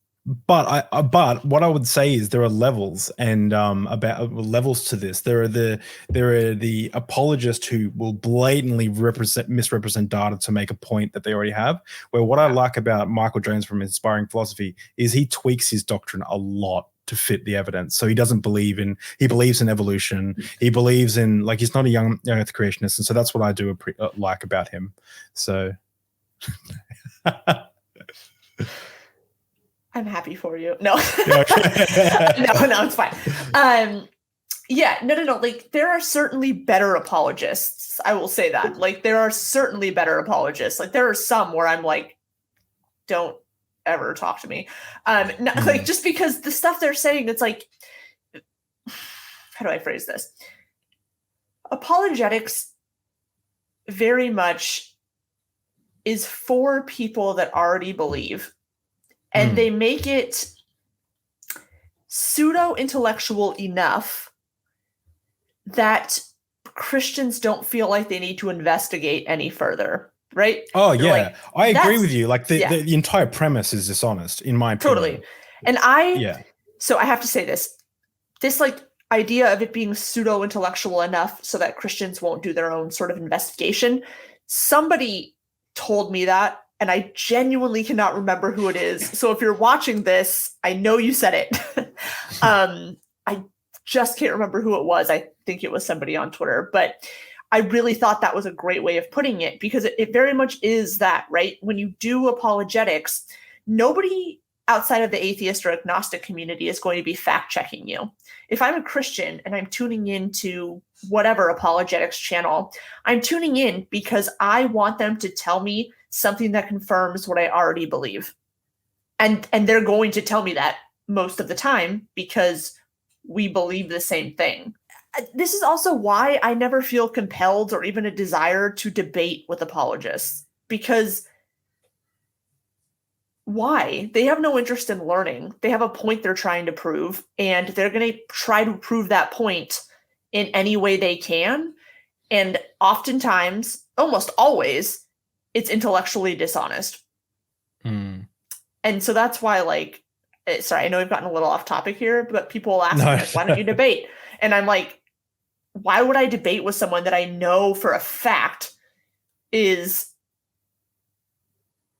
But what I would say is there are levels, and about levels to this. There are the apologists who will blatantly misrepresent data to make a point that they already have. Where what I like about Michael Jones from Inspiring Philosophy is he tweaks his doctrine a lot to fit the evidence. So he believes in evolution. He believes in, like, he's not a young earth creationist. And so that's what I do like about him. So I'm happy for you. No, no, it's fine. No. Like, there are certainly better apologists. I will say that. Like, there are certainly better apologists. Like, there are some where I'm like, don't ever talk to me. Like, just because the stuff they're saying, it's like, how do I phrase this? Apologetics very much is for people that already believe. And they make it pseudo-intellectual enough that Christians don't feel like they need to investigate any further, right? Oh, yeah. Like, I agree with you. Like, the entire premise is dishonest, in my opinion. Totally. And so I have to say this like idea of it being pseudo-intellectual enough so that Christians won't do their own sort of investigation. Somebody told me that, and I genuinely cannot remember who it is. So if you're watching this, I know you said it. I just can't remember who it was. I think it was somebody on Twitter, but I really thought that was a great way of putting it, because it very much is that, right? When you do apologetics, nobody outside of the atheist or agnostic community is going to be fact-checking you. If I'm a Christian and I'm tuning into whatever apologetics channel, I'm tuning in because I want them to tell me something that confirms what I already believe. And they're going to tell me that most of the time because we believe the same thing. This is also why I never feel compelled or even a desire to debate with apologists, because why? They have no interest in learning. They have a point they're trying to prove, and they're going to try to prove that point in any way they can. And oftentimes, almost always, it's intellectually dishonest. And so that's why, like, sorry, I know we've gotten a little off topic here, but people will ask me, like, why don't you debate? And I'm like, why would I debate with someone that I know for a fact is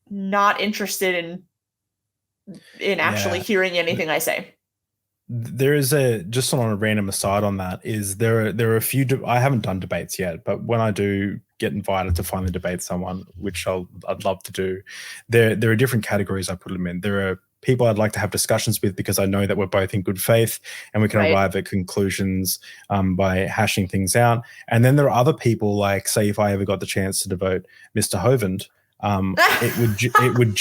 not interested in actually hearing anything I say? There is just on a random aside on that, is there are a few, I haven't done debates yet, but when I do get invited to finally debate someone, which I'd love to do, there are different categories I put them in. There are people I'd like to have discussions with because I know that we're both in good faith and we can arrive at conclusions by hashing things out. And then there are other people, like, say, if I ever got the chance to devote Mr. Hovind, it would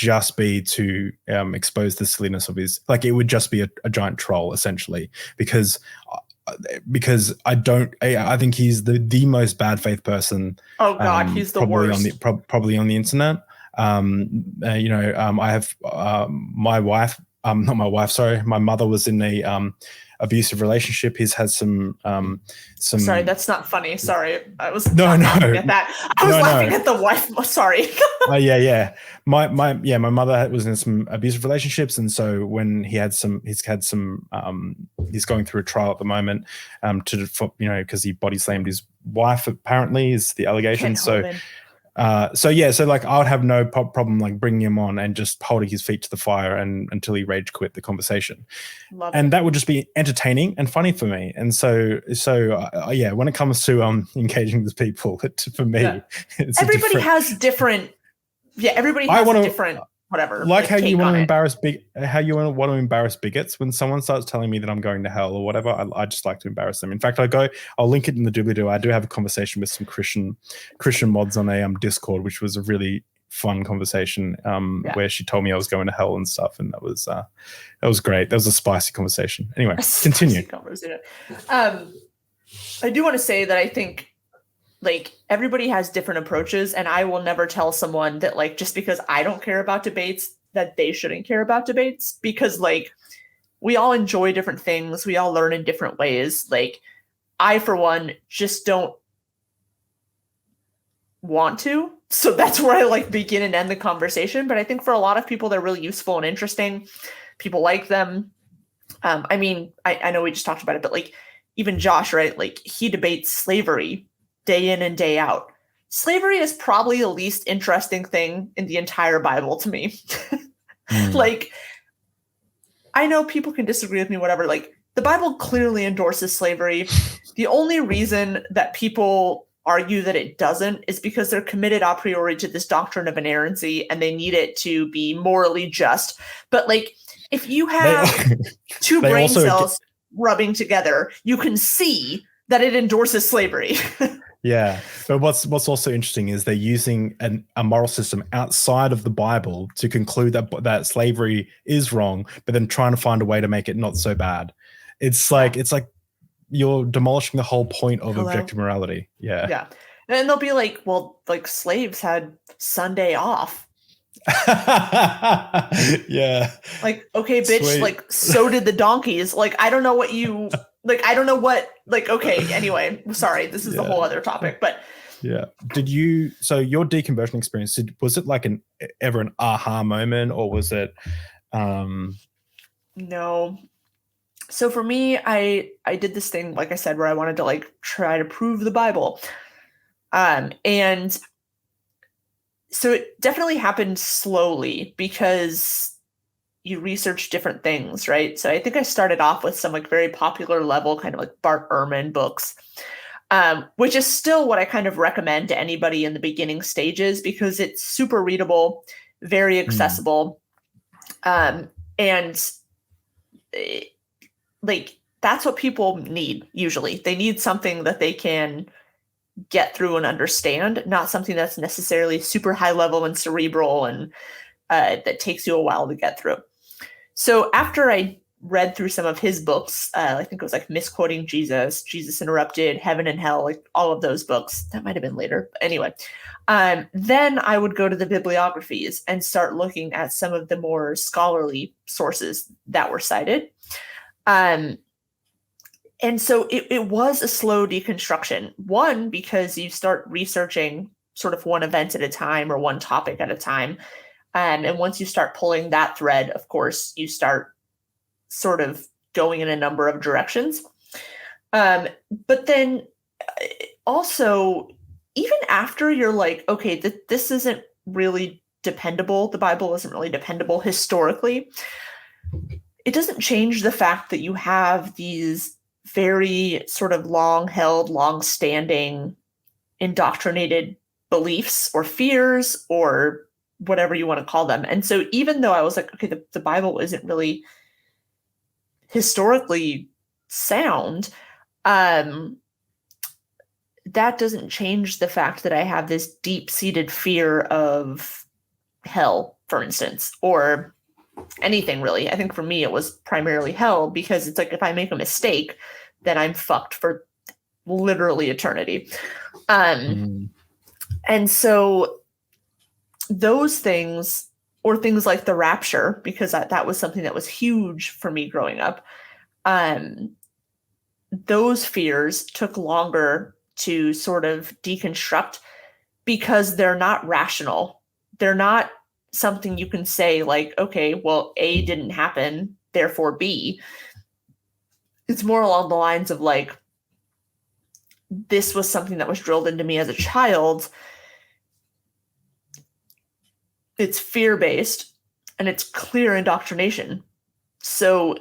just be to expose the silliness of his, like, it would just be a giant troll, essentially, because I think he's the most bad faith person. Oh God, he's the worst. Probably on the internet. I have my wife, not my wife, sorry, my mother was in a abusive relationship. He's had some. Sorry, that's not funny. Sorry, I was laughing at that. I was laughing at the wife. Sorry. My mother was in some abusive relationships, and so when he's going through a trial at the moment, because he body slammed his wife, apparently, is the allegation. So like, I would have no problem, like, bringing him on and just holding his feet to the fire until he rage quit the conversation. And that would just be entertaining and funny for me. And so when it comes to engaging with people, for me, it's everybody has different. Yeah, everybody has a different whatever. Like how you want to embarrass bigots. When someone starts telling me that I'm going to hell or whatever, I just like to embarrass them. In fact, I'll link it in the doobly-doo. I do have a conversation with some Christian mods on a Discord, which was a really fun conversation where she told me I was going to hell and stuff, and that was great. That was a spicy conversation. Anyway, continue. I do want to say that I think like everybody has different approaches, and I will never tell someone that like just because I don't care about debates that they shouldn't care about debates, because like we all enjoy different things, we all learn in different ways. Like I for one just don't want to, so that's where I like begin and end the conversation. But I think for a lot of people they're really useful and interesting. People like them. I mean, I know we just talked about it, but like even Josh, right? Like he debates slavery day in and day out. Slavery is probably the least interesting thing in the entire Bible to me. Like, I know people can disagree with me, whatever. Like, the Bible clearly endorses slavery. The only reason that people argue that it doesn't is because they're committed a priori to this doctrine of inerrancy and they need it to be morally just. But, like, if you have two brain cells rubbing together, you can see that it endorses slavery. Yeah, but what's also interesting is they're using a moral system outside of the Bible to conclude that slavery is wrong, but then trying to find a way to make it not so bad. It's like you're demolishing the whole point of objective morality. Yeah. Yeah. And they'll be like, well, like slaves had Sunday off. Yeah. Like, okay, bitch, sweet. Like so did the donkeys. Like, I don't know what you like, I don't know what, like, okay, anyway, sorry, this is a whole other topic, but. Yeah. So your deconversion experience, was it like ever an aha moment, or was it? No. So for me, I did this thing, like I said, where I wanted to like try to prove the Bible. And so it definitely happened slowly because you research different things, right? So I think I started off with some like very popular level kind of like Bart Ehrman books, which is still what I kind of recommend to anybody in the beginning stages because it's super readable, very accessible. And like that's what people need usually. They need something that they can get through and understand, not something that's necessarily super high level and cerebral and that takes you a while to get through. So after I read through some of his books, I think it was like Misquoting Jesus, Jesus Interrupted, Heaven and Hell, like all of those books. That might have been later. But anyway, then I would go to the bibliographies and start looking at some of the more scholarly sources that were cited. And so it was a slow deconstruction. One, because you start researching sort of one event at a time or one topic at a time. And once you start pulling that thread, of course, you start sort of going in a number of directions. But then also, even after you're like, okay, this isn't really dependable, the Bible isn't really dependable historically, it doesn't change the fact that you have these very sort of long-held, long-standing, indoctrinated beliefs or fears or whatever you want to call them. And so even though I was like, okay, the Bible isn't really historically sound, that doesn't change the fact that I have this deep-seated fear of hell, for instance, or anything really. I think for me, it was primarily hell because it's like, if I make a mistake, then I'm fucked for literally eternity. And so those things, or things like the rapture, because that was something that was huge for me growing up. Those fears took longer to sort of deconstruct because they're not rational. They're not something you can say like, okay, well, A didn't happen, therefore B. It's more along the lines of like, this was something that was drilled into me as a child. It's fear-based and it's clear indoctrination. So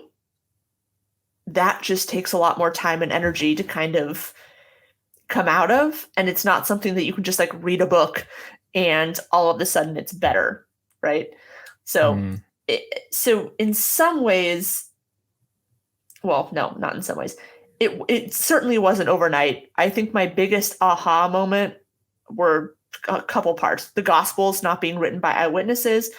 that just takes a lot more time and energy to kind of come out of. And it's not something that you can just like read a book and all of a sudden it's better, right? So, so in some ways, well, no, not in some ways. It certainly wasn't overnight. I think my biggest aha moment were a couple parts. The Gospels not being written by eyewitnesses.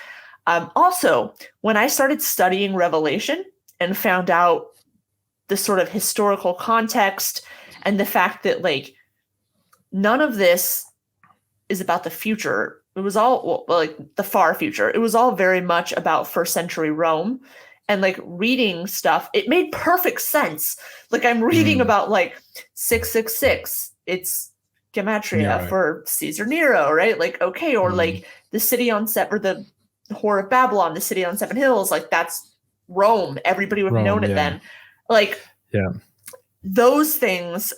Also, when I started studying Revelation and found out the sort of historical context and the fact that like none of this is about the future. It was all like the far future. It was all very much about first century Rome. And like reading stuff, it made perfect sense. Like I'm reading about like 666. It's gematria for Caesar Nero, right? Like, okay. Or like the city on or the Whore of Babylon, the city on 7 hills. Like that's Rome. Everybody would have known it then. Like those things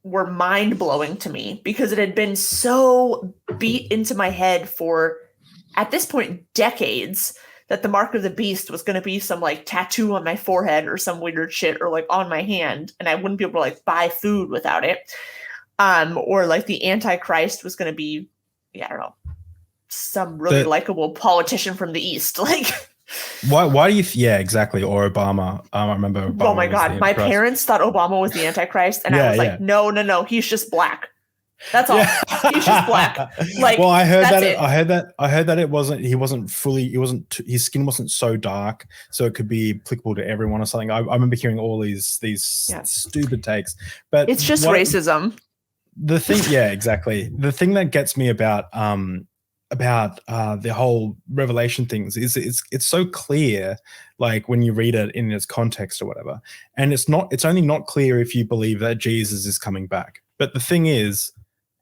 were mind blowing to me because it had been so beat into my head for, at this point, decades, that the mark of the beast was going to be some like tattoo on my forehead or some weird shit or like on my hand. And I wouldn't be able to like buy food without it. Or like the Antichrist was going to be, I don't know, some really likable politician from the East. Like, why do you, exactly. Or Obama. I remember Obama. Oh my God. My parents thought Obama was the Antichrist. And I was like, no, he's just black. That's all. He's just black. Like, well, I heard that it wasn't, his skin wasn't so dark, so it could be applicable to everyone or something. I remember hearing all these stupid takes, but it's just racism. The thing, exactly. The thing that gets me about the whole Revelation things is it's so clear, like when you read it in its context or whatever, and it's only not clear if you believe that Jesus is coming back. But the thing is,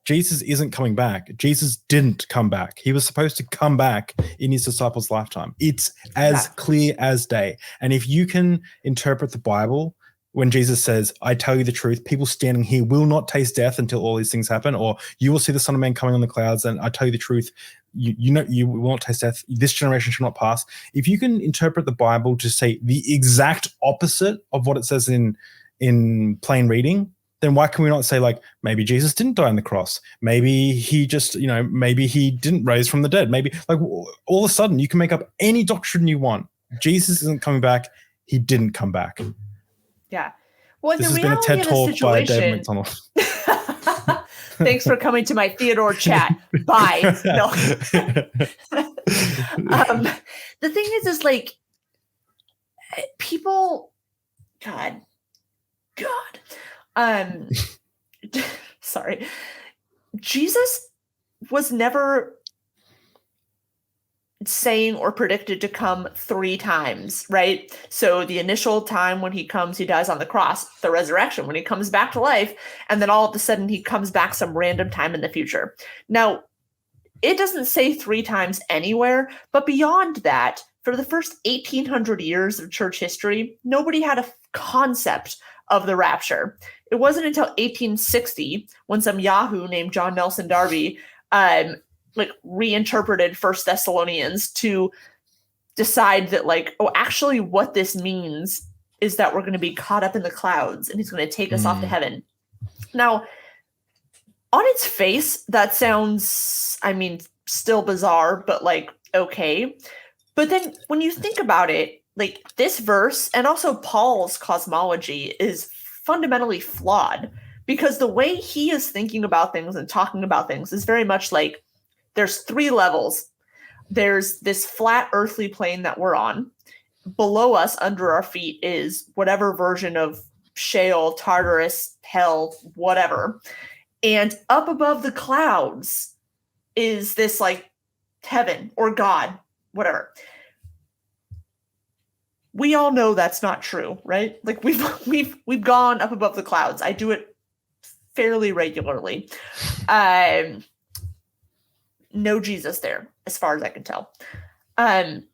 Jesus isn't coming back. Jesus didn't come back. He was supposed to come back in his disciples' lifetime. It's as clear as day. And if you can interpret the Bible, when Jesus says, I tell you the truth, people standing here will not taste death until all these things happen, or you will see the Son of Man coming on the clouds, and I tell you the truth, you will not taste death. This generation shall not pass. If you can interpret the Bible to say the exact opposite of what it says in plain reading, then why can we not say, like, maybe Jesus didn't die on the cross? Maybe he just, maybe he didn't raise from the dead. Maybe, like, all of a sudden you can make up any doctrine you want. Jesus isn't coming back. He didn't come back. Yeah. Well, this has been a TED Talk by Dave McDonald. Thanks for coming to my Theodore chat. Bye. No. The thing is like, people, God. Sorry. Jesus was never saying or predicted to come 3 times, right? So the initial time when he comes, he dies on the cross, the resurrection, when he comes back to life, and then all of a sudden he comes back some random time in the future. Now, it doesn't say 3 times anywhere, but beyond that, for the first 1800 years of church history, nobody had a concept of the rapture. It wasn't until 1860 when some Yahoo named John Nelson Darby reinterpreted 1 Thessalonians to decide that actually what this means is that we're going to be caught up in the clouds and he's going to take us off to heaven. Now, on its face, that sounds, still bizarre, but okay. But then when you think about it, this verse and also Paul's cosmology is fundamentally flawed because the way he is thinking about things and talking about things is very much like there's 3 levels. There's this flat earthly plane that we're on. Below us, under our feet, is whatever version of Sheol, Tartarus, hell, whatever. And up above the clouds is this heaven or God, whatever. We all know that's not true, right? We've gone up above the clouds. I do it fairly regularly. No Jesus there, as far as I can tell. And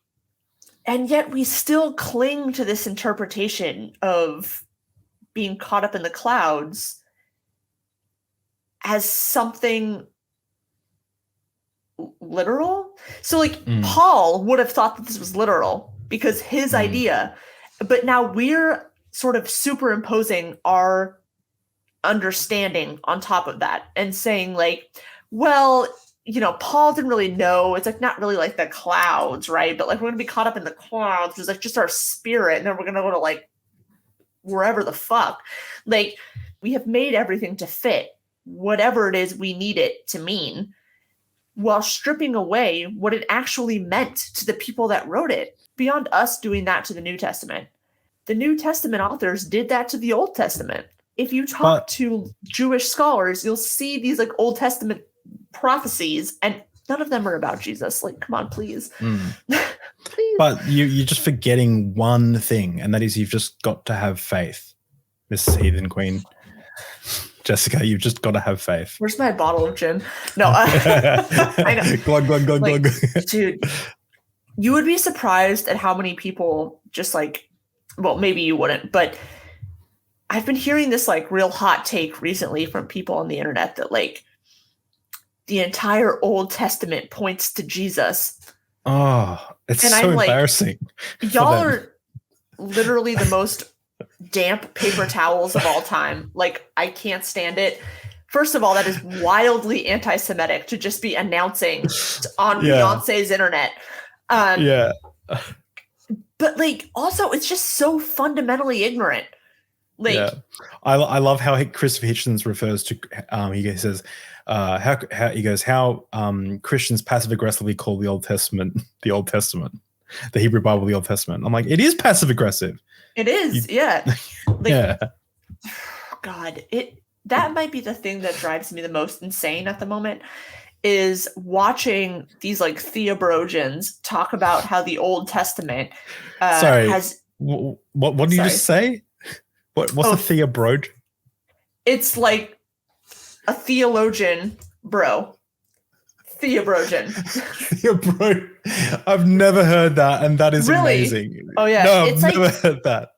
yet we still cling to this interpretation of being caught up in the clouds as something literal. So Paul would have thought that this was literal because his idea, but now we're sort of superimposing our understanding on top of that and saying well, Paul didn't really know. It's like not really like the clouds, right? But like we're gonna be caught up in the clouds. There's like just our spirit, and then we're gonna go to like wherever the fuck. Like we have made everything to fit whatever it is we need it to mean, while stripping away what it actually meant to the people that wrote it. Beyond us doing that to the New Testament, the New Testament authors did that to the Old Testament. If you talk to Jewish scholars, you'll see these like Old Testament prophecies, and none of them are about Jesus. Like, come on, please. Please. But you're just forgetting one thing, and that is you've just got to have faith, Miss Heathen Queen. Jessica, you've just got to have faith. Where's my bottle of gin? No, I know. Glug, glug, glug, like, glug. Dude, you would be surprised at how many people just like, well, maybe you wouldn't, but I've been hearing this like real hot take recently from people on the internet that like the entire Old Testament points to Jesus. Oh, it's and so embarrassing. Y'all are literally the most damp paper towels of all time. Like, I can't stand it. First of all, that is wildly anti-Semitic to just be announcing on Beyonce's internet. But like, also, it's just so fundamentally ignorant. Like, I love how Christopher Hitchens refers to. He says, how Christians passive aggressively call the Old Testament, the Hebrew Bible, the Old Testament. I'm like, it is passive aggressive. It is, Like, God, that might be the thing that drives me the most insane at the moment, is watching these like TheoBROgians talk about how the Old Testament has. What did you just say? What's a TheoBRog? It's like a theologian, bro. TheoBRogian. TheoBRO. I've never heard that, and that is really amazing. Oh yeah, no, I've never heard that.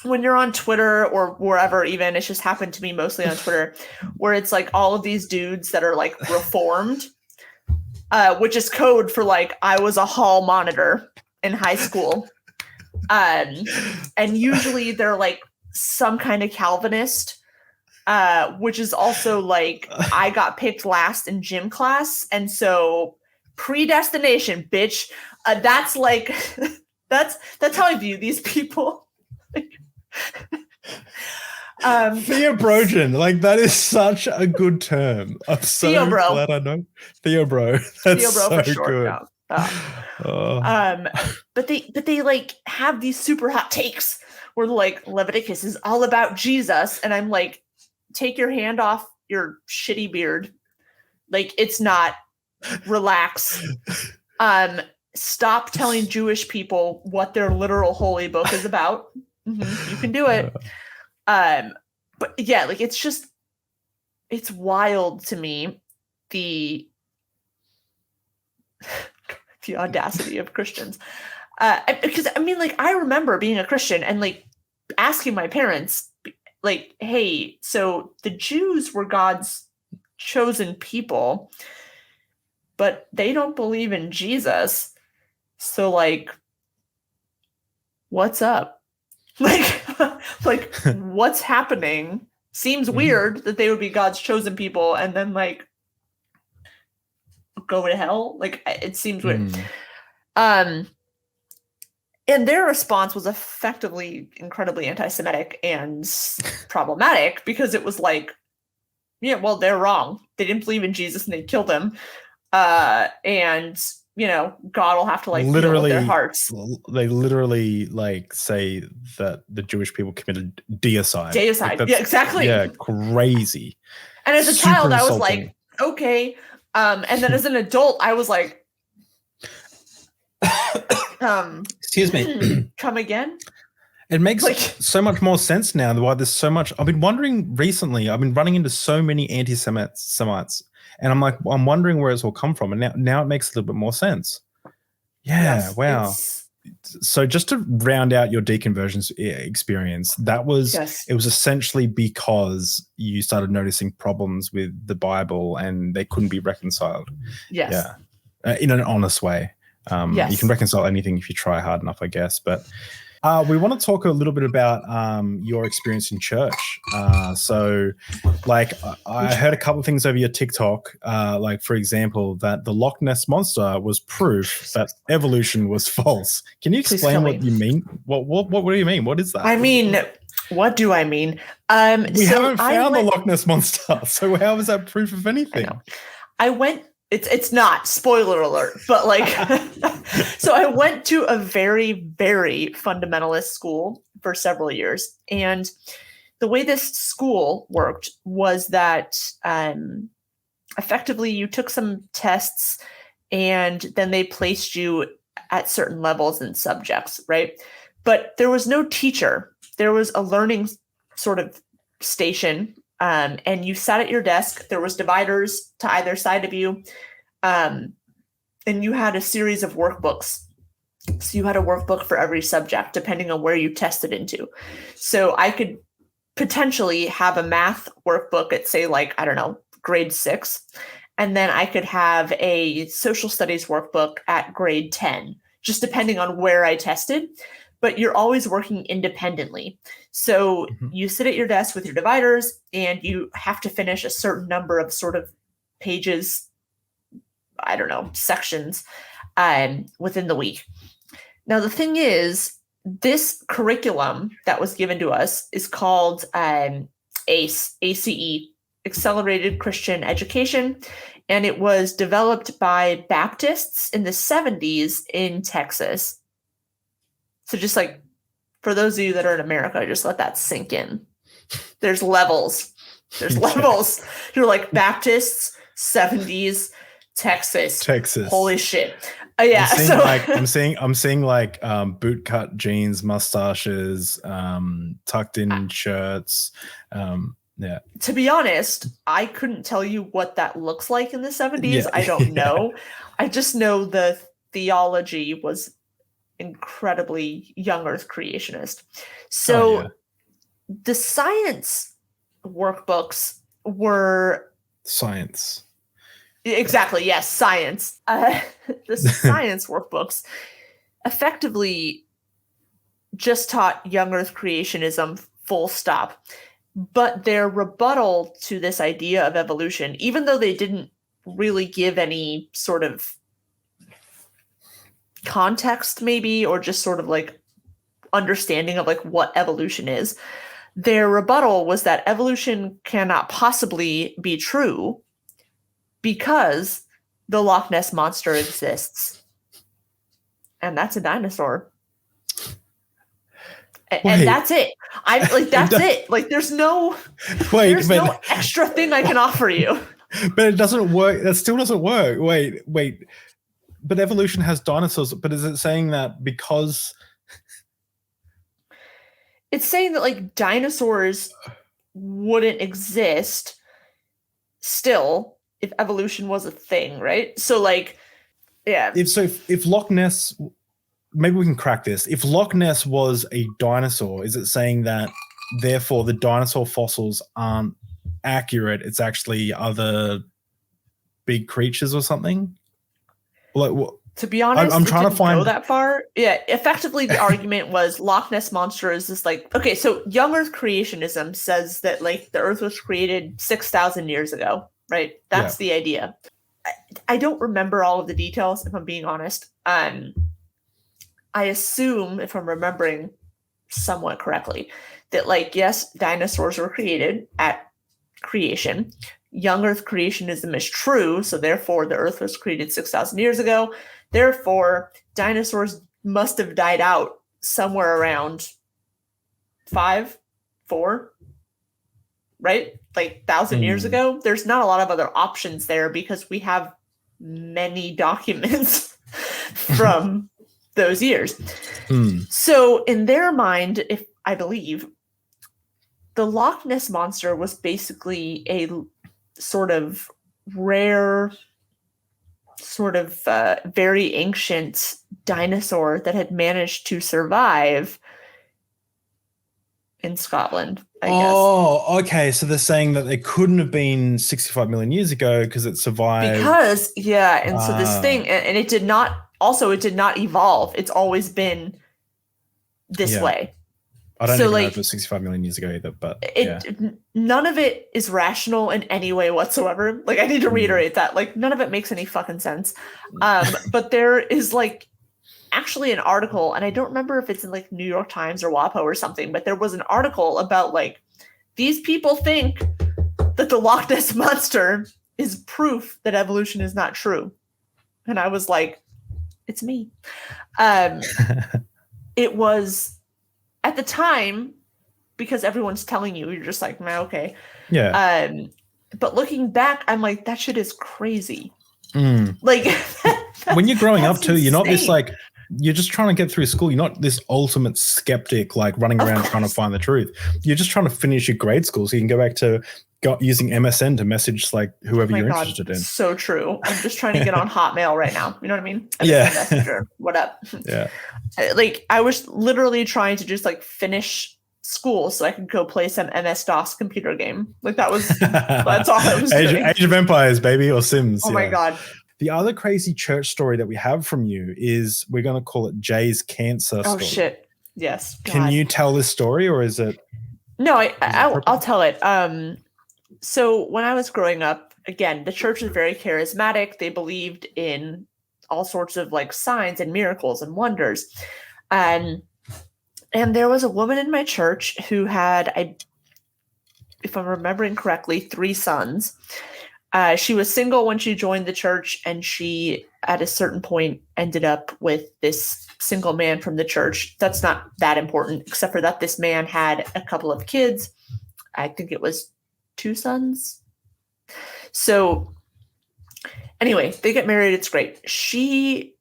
When you're on Twitter or wherever, even it's just happened to me mostly on Twitter, where it's like all of these dudes that are like reformed, which is code for like I was a hall monitor in high school, and usually they're like some kind of Calvinist. Which is also like I got picked last in gym class, and so predestination, bitch. That's like that's how I view these people. TheoBRogian, like that is such a good term. I'm so glad I know TheoBRO. That's TheoBRO so for short, good. But they like have these super hot takes where like Leviticus is all about Jesus, and I'm like, take your hand off your shitty beard. Like, it's not. Relax. Stop telling Jewish people what their literal holy book is about. Mm-hmm, you can do it. But yeah, like it's wild to me, the audacity of Christians. Because I mean, like, I remember being a Christian and like asking my parents, like, hey, so the Jews were God's chosen people, but they don't believe in Jesus. So like, what's up? Like what's happening? Seems weird that they would be God's chosen people and then like go to hell. Like, it seems weird. And their response was effectively incredibly anti-Semitic and problematic, because it was like, yeah, well, they're wrong. They didn't believe in Jesus and they killed him. And, you know, God will have to like literally deal with their hearts. They literally like say that the Jewish people committed deicide. Deicide. Like, yeah, exactly. Yeah, crazy. And as a child, I was like, okay. And then as an adult, I was like, excuse me. Come again? It makes like so much more sense now why there's so much. I've been wondering recently, I've been running into so many anti-Semites, and I'm like, I'm wondering where it's all come from. And now it makes a little bit more sense. Yeah, yes, wow. So just to round out your deconversion experience, that was, it was essentially because you started noticing problems with the Bible and they couldn't be reconciled. Yes. Yeah. In an honest way. You can reconcile anything if you try hard enough, I guess. But We want to talk a little bit about your experience in church. So, like, I heard a couple of things over your TikTok. Like, for example, that the Loch Ness monster was proof that evolution was false. Can you explain what you mean? What do you mean? What is that? I mean, what do I mean? We haven't found the Loch Ness monster, so how is that proof of anything? I went. It's not, spoiler alert, but like, so I went to a very, very fundamentalist school for several years. And the way this school worked was that effectively you took some tests and then they placed you at certain levels and subjects, right? But there was no teacher. There was a learning sort of station. And you sat at your desk. There was dividers to either side of you. And you had a series of workbooks. So you had a workbook for every subject, depending on where you tested into. So I could potentially have a math workbook at, say, like, I don't know, grade 6. And then I could have a social studies workbook at grade 10, just depending on where I tested. But you're always working independently. So you sit at your desk with your dividers and you have to finish a certain number of sort of pages, I don't know, sections within the week. Now, the thing is, this curriculum that was given to us is called ACE, Accelerated Christian Education. And it was developed by Baptists in the 70s in Texas. So just like, for those of you that are in America, just let that sink in. There's levels. There's levels. You're like Baptists, 70s, Texas. Holy shit. Yeah. I'm seeing like bootcut jeans, mustaches, tucked in shirts. Yeah. To be honest, I couldn't tell you what that looks like in the 70s. Yeah. I don't know. I just know the theology was incredibly young earth creationist. So the science workbooks were science. Exactly. Yes. Science. The science workbooks effectively just taught young earth creationism, full stop. But their rebuttal to this idea of evolution, even though they didn't really give any sort of context maybe, or just sort of like understanding of like what evolution is, their rebuttal was that evolution cannot possibly be true because the Loch Ness monster exists. And that's a dinosaur. And that's it. I'm like, that's it. Like, there's no extra thing I can offer you. But it doesn't work. That still doesn't work. Wait. But evolution has dinosaurs. But is it saying that because it's saying that like dinosaurs wouldn't exist still if evolution was a thing, right? So like, yeah. If Loch Ness, maybe we can crack this. If Loch Ness was a dinosaur, is it saying that therefore the dinosaur fossils aren't accurate? It's actually other big creatures or something? Like, to be honest, I'm trying to find go that far. Yeah, effectively the argument was Loch Ness monster is this like, okay, so young earth creationism says that like the earth was created 6,000 years ago, right? That's the idea. I don't remember all of the details, if I'm being honest. I assume, if I'm remembering somewhat correctly, that like, yes, dinosaurs were created at creation. Young earth creationism is true, so therefore the earth was created 6,000 years ago. Therefore, dinosaurs must have died out somewhere around 4, right? Like 1,000 years ago. There's not a lot of other options there because we have many documents from those years. So in their mind, if I believe, the Loch Ness monster was basically a sort of rare, sort of very ancient dinosaur that had managed to survive in Scotland, I guess. Oh, okay. So they're saying that it couldn't have been 65 million years ago because it survived. Because, yeah. And so this thing, and it did not evolve. It's always been this way. I don't even know if it was 65 million years ago either, but none of it is rational in any way whatsoever. Like, I need to reiterate that. Like, none of it makes any fucking sense. But there is like actually an article, and I don't remember if it's in like New York Times or WAPO or something, but there was an article about like, these people think that the Loch Ness Monster is proof that evolution is not true. And I was like, it's me. It was at the time, because everyone's telling you, you're just like, okay. Yeah. But looking back, I'm like, that shit is crazy. Like when you're growing up too, you're not this like, you're just trying to get through school. You're not this ultimate skeptic, like running around trying to find the truth. You're just trying to finish your grade school so you can go back to using MSN to message like whoever you're interested in. So true. I'm just trying to get on Hotmail right now. You know what I mean? MSN Messenger. What up? Yeah. Like I was literally trying to just like finish school so I could go play some MS-DOS computer game. Like that's all I was doing. Age of Empires, baby, or Sims. Oh my God. The other crazy church story that we have from you is, we're going to call it Jay's cancer story. Oh shit. Yes. God. Can you tell this story, or is it? No, I'll tell it. So when I was growing up, again, the church was very charismatic. They believed in all sorts of like signs and miracles and wonders. And there was a woman in my church who had, if I'm remembering correctly, 3 sons. She was single when she joined the church, and she, at a certain point, ended up with this single man from the church. That's not that important, except for that this man had a couple of kids. I think it was 2 sons. So anyway, they get married. It's great. She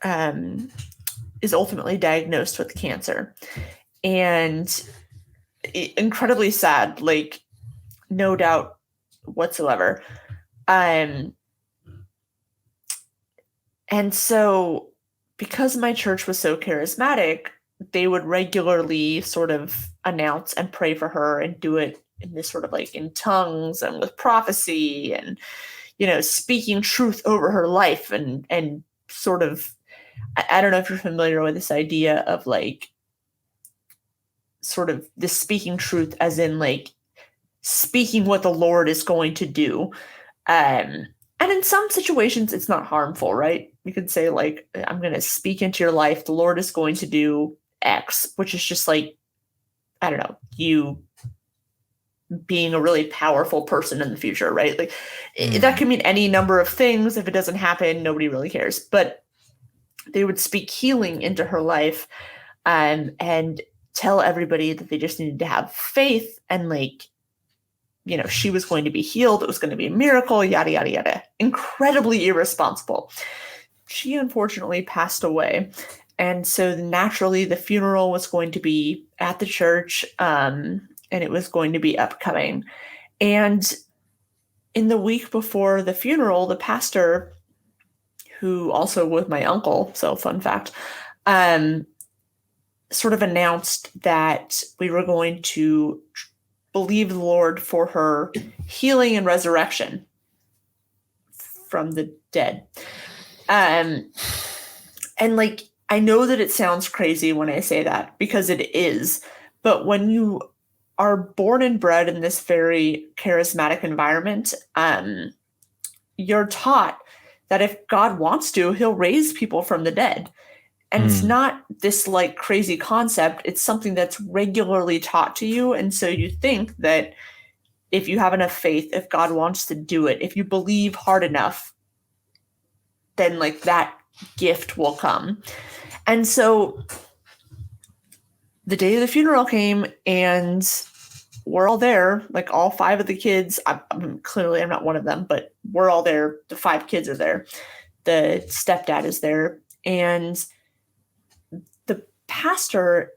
is ultimately diagnosed with cancer, and incredibly sad, like no doubt whatsoever. And so because my church was so charismatic, they would regularly sort of announce and pray for her and do it in this sort of like in tongues and with prophecy and, you know, speaking truth over her life and sort of, I don't know if you're familiar with this idea of like sort of this speaking truth as in like speaking what the Lord is going to do. And in some situations it's not harmful, right? You could say like, I'm going to speak into your life. The Lord is going to do X, which is just like, I don't know, you being a really powerful person in the future, right? Like that can mean any number of things. If it doesn't happen, nobody really cares. But they would speak healing into her life and tell everybody that they just needed to have faith and like, you know, she was going to be healed. It was going to be a miracle, yada, yada, yada. Incredibly irresponsible. She unfortunately passed away. And so naturally the funeral was going to be at the church, and it was going to be upcoming. And in the week before the funeral, the pastor, who also was my uncle, so fun fact, sort of announced that we were going to believe the Lord for her healing and resurrection from the dead. And like, I know that it sounds crazy when I say that, because it is, but when you are born and bred in this very charismatic environment, you're taught that if God wants to, he'll raise people from the dead. And it's not this like crazy concept. It's something that's regularly taught to you. And so you think that if you have enough faith, if God wants to do it, if you believe hard enough, then like that gift will come. And so the day of the funeral came, and we're all there, like all 5 of the kids. I'm clearly, I'm not one of them, but we're all there. The 5 kids are there. The stepdad is there. And the pastor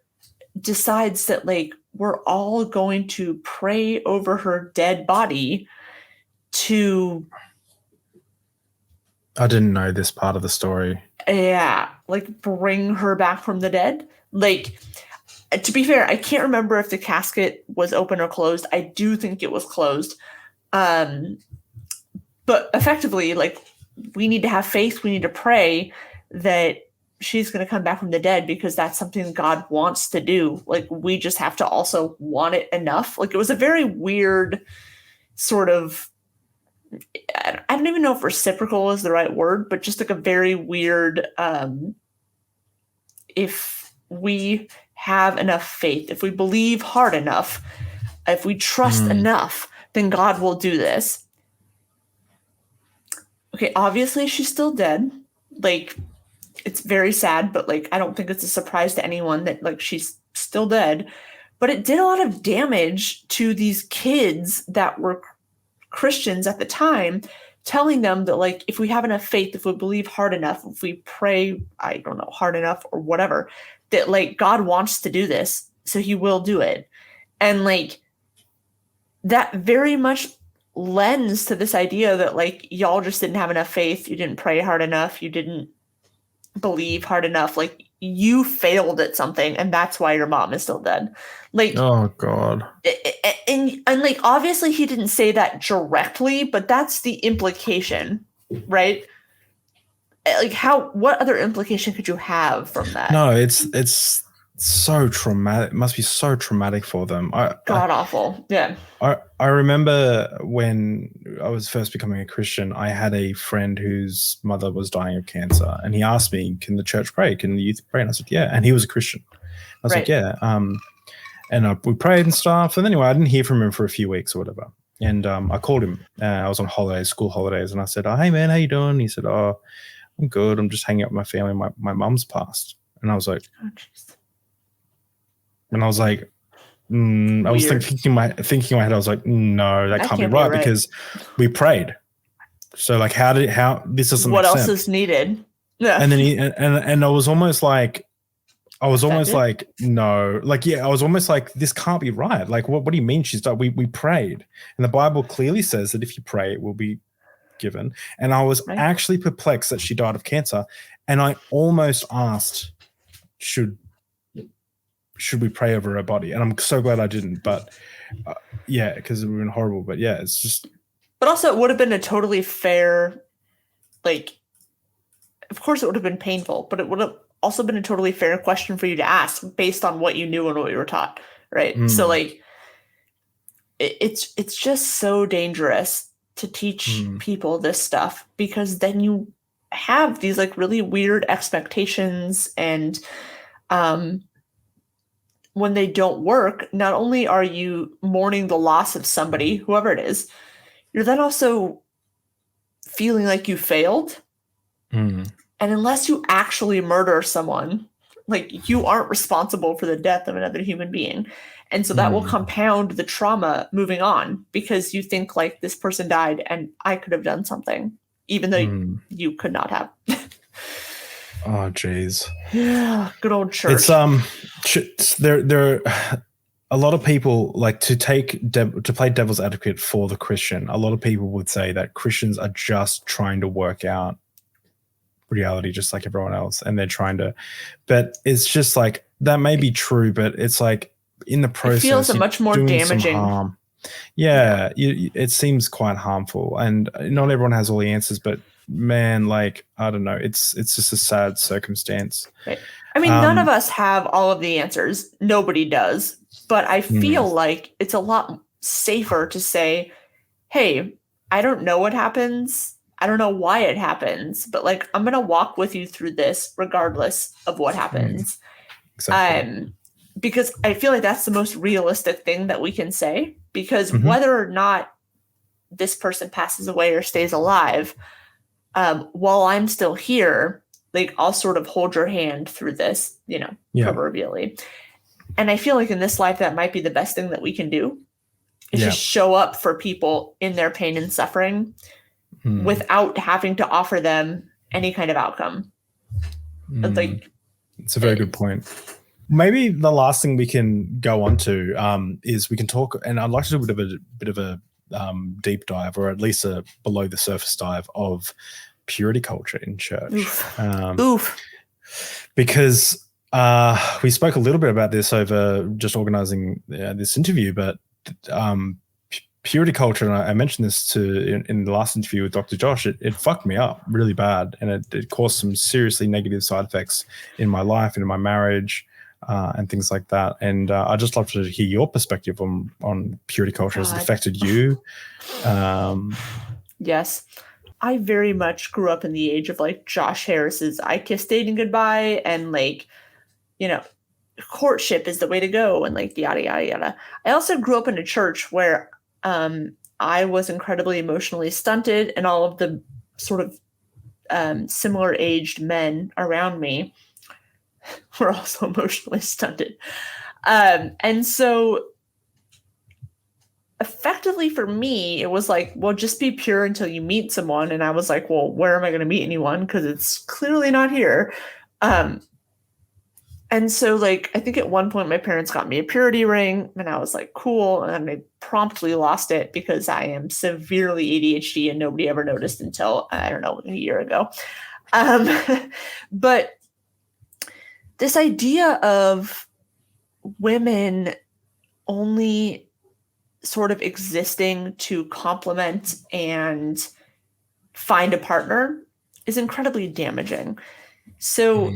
decides that like, we're all going to pray over her dead body to... I didn't know this part of the story. Yeah, like bring her back from the dead. Like, to be fair, I can't remember if the casket was open or closed. I do think it was closed. But effectively, like, we need to have faith. We need to pray that she's going to come back from the dead because that's something God wants to do. Like, we just have to also want it enough. Like, it was a very weird sort of, I don't even know if reciprocal is the right word, but just like a very weird, if we have enough faith, if we believe hard enough, if we trust enough, then God will do this. Okay, obviously she's still dead. Like, it's very sad, but like, I don't think it's a surprise to anyone that like she's still dead. But it did a lot of damage to these kids that were Christians at the time, telling them that like, if we have enough faith, if we believe hard enough, if we pray, I don't know, hard enough or whatever, that like God wants to do this, so he will do it. And like, that very much lends to this idea that like, y'all just didn't have enough faith, you didn't pray hard enough, you didn't believe hard enough, like you failed at something, and that's why your mom is still dead. Like, oh god. And like, obviously he didn't say that directly, but that's the implication, right? Like, what other implication could you have from that? No, it's so traumatic. It must be so traumatic for them. God awful. Yeah. I remember when I was first becoming a Christian, I had a friend whose mother was dying of cancer, and he asked me, "Can the church pray? Can the youth pray?" And I said, "Yeah." And he was a Christian. I was like, "Yeah." And we prayed and stuff. And anyway, I didn't hear from him for a few weeks or whatever. And I called him. I was on holidays, school holidays, and I said, "Oh, hey man, how you doing?" He said, "Oh, I'm good. I'm just hanging out with my family. My mom's passed." And I was like, "Oh, jeez." And I was like, I was thinking in my head, I was like, no, that can't be right, because we prayed. So like, how this doesn't make sense. What else is needed? Yeah. And then and I was almost like, no, like, yeah, I was almost like, this can't be right. Like, what do you mean she's died? We prayed. And the Bible clearly says that if you pray, it will be given. And I was actually perplexed that she died of cancer. And I almost asked, should we pray over her body? And I'm so glad I didn't, but yeah, because it would have been horrible. But yeah, it's just. But also, it would have been a totally fair, like, of course it would have been painful, but it would have also been a totally fair question for you to ask based on what you knew and what you were taught, right? So like, it's just so dangerous to teach people this stuff, because then you have these like really weird expectations, and when they don't work, not only are you mourning the loss of somebody, whoever it is, you're then also feeling like you failed. And unless you actually murder someone, like, you aren't responsible for the death of another human being. And so that will compound the trauma moving on, because you think like, this person died and I could have done something, even though you could not have. Oh, geez. Yeah, good old church. It's there. A lot of people like to play devil's advocate for the Christian. A lot of people would say that Christians are just trying to work out reality, just like everyone else, and they're trying to. But it's just like, that may be true, but it's like, in the process, it feels much more damaging. Harm. Yeah, it seems quite harmful, and not everyone has all the answers, but. Man, like, I don't know, it's just a sad circumstance. Right. I mean, none of us have all of the answers. Nobody does. But I feel like it's a lot safer to say, hey, I don't know what happens. I don't know why it happens, but like, I'm going to walk with you through this regardless of what happens. Exactly. Because I feel like that's the most realistic thing that we can say, because whether or not this person passes away or stays alive, while I'm still here, like, I'll sort of hold your hand through this, proverbially. And I feel like in this life, that might be the best thing that we can do, is just show up for people in their pain and suffering without having to offer them any kind of outcome. Like, it's a very good point. Maybe the last thing we can go on to is we can talk, and I'd like to do a bit of a deep dive, or at least a below the surface dive, of purity culture in church. Because we spoke a little bit about this over just organizing this interview, but purity culture, and I mentioned this in the last interview with Dr. Josh, it fucked me up really bad, and it caused some seriously negative side effects in my life and in my marriage, and things like that. And I'd just love to hear your perspective on purity culture. Has it affected you? Yes. I very much grew up in the age of like Josh Harris's I Kissed Dating Goodbye, and like, you know, courtship is the way to go, and like yada yada yada. I also grew up in a church where I was incredibly emotionally stunted, and all of the sort of similar aged men around me were also emotionally stunted. And so effectively for me, it was like, well, just be pure until you meet someone. And I was like, well, where am I going to meet anyone? Because it's clearly not here. And so, like, I think at one point my parents got me a purity ring, and I was like, cool. And I promptly lost it because I am severely ADHD, and nobody ever noticed until, I don't know, a year ago. But this idea of women only sort of existing to complement and find a partner is incredibly damaging. So...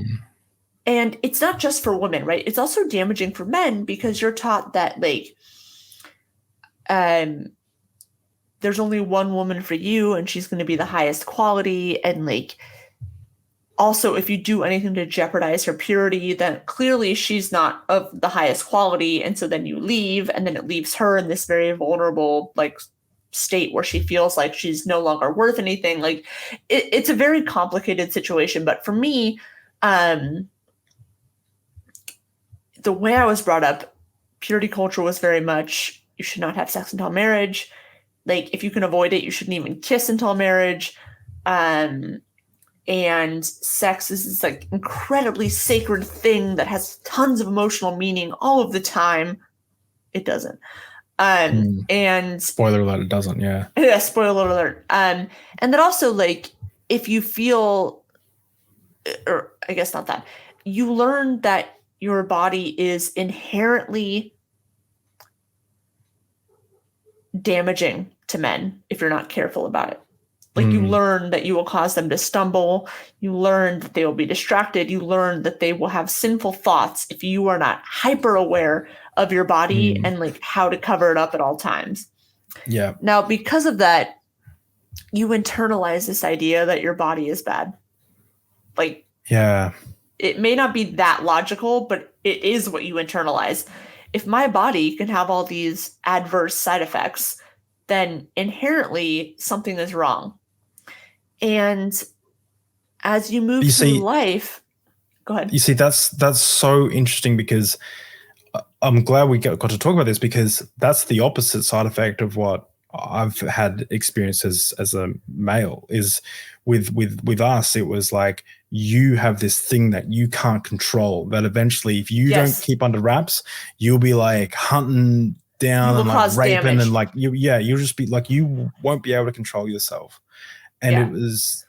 And it's not just for women, right? It's also damaging for men, because you're taught that like, there's only one woman for you, and she's going to be the highest quality. And like, also, if you do anything to jeopardize her purity, then clearly she's not of the highest quality. And so then you leave, and then it leaves her in this very vulnerable like state where she feels like she's no longer worth anything. Like it's a very complicated situation. But for me, the way I was brought up, purity culture was very much, you should not have sex until marriage. Like, if you can avoid it, you shouldn't even kiss until marriage. And sex is this like incredibly sacred thing that has tons of emotional meaning all of the time. It doesn't. And spoiler alert, it doesn't. Yeah. Yeah. Spoiler alert. And then also, like, if you feel, or I guess not that, you learn that your body is inherently damaging to men if you're not careful about it. Like, you learn that you will cause them to stumble. You learn that they will be distracted. You learn that they will have sinful thoughts if you are not hyper aware of your body and like how to cover it up at all times. Yeah. Now, because of that, you internalize this idea that your body is bad. Like, yeah. It may not be that logical, but it is what you internalize. If my body can have all these adverse side effects, then inherently something is wrong. And as you move through life, go ahead. You see, that's so interesting, because I'm glad we got to talk about this, because that's the opposite side effect of what I've had experience as a male. Is with us, it was like, you have this thing that you can't control, that eventually, if you don't keep under wraps, you'll be like hunting down and like raping damage. And like you'll just be like, you won't be able to control yourself. And it was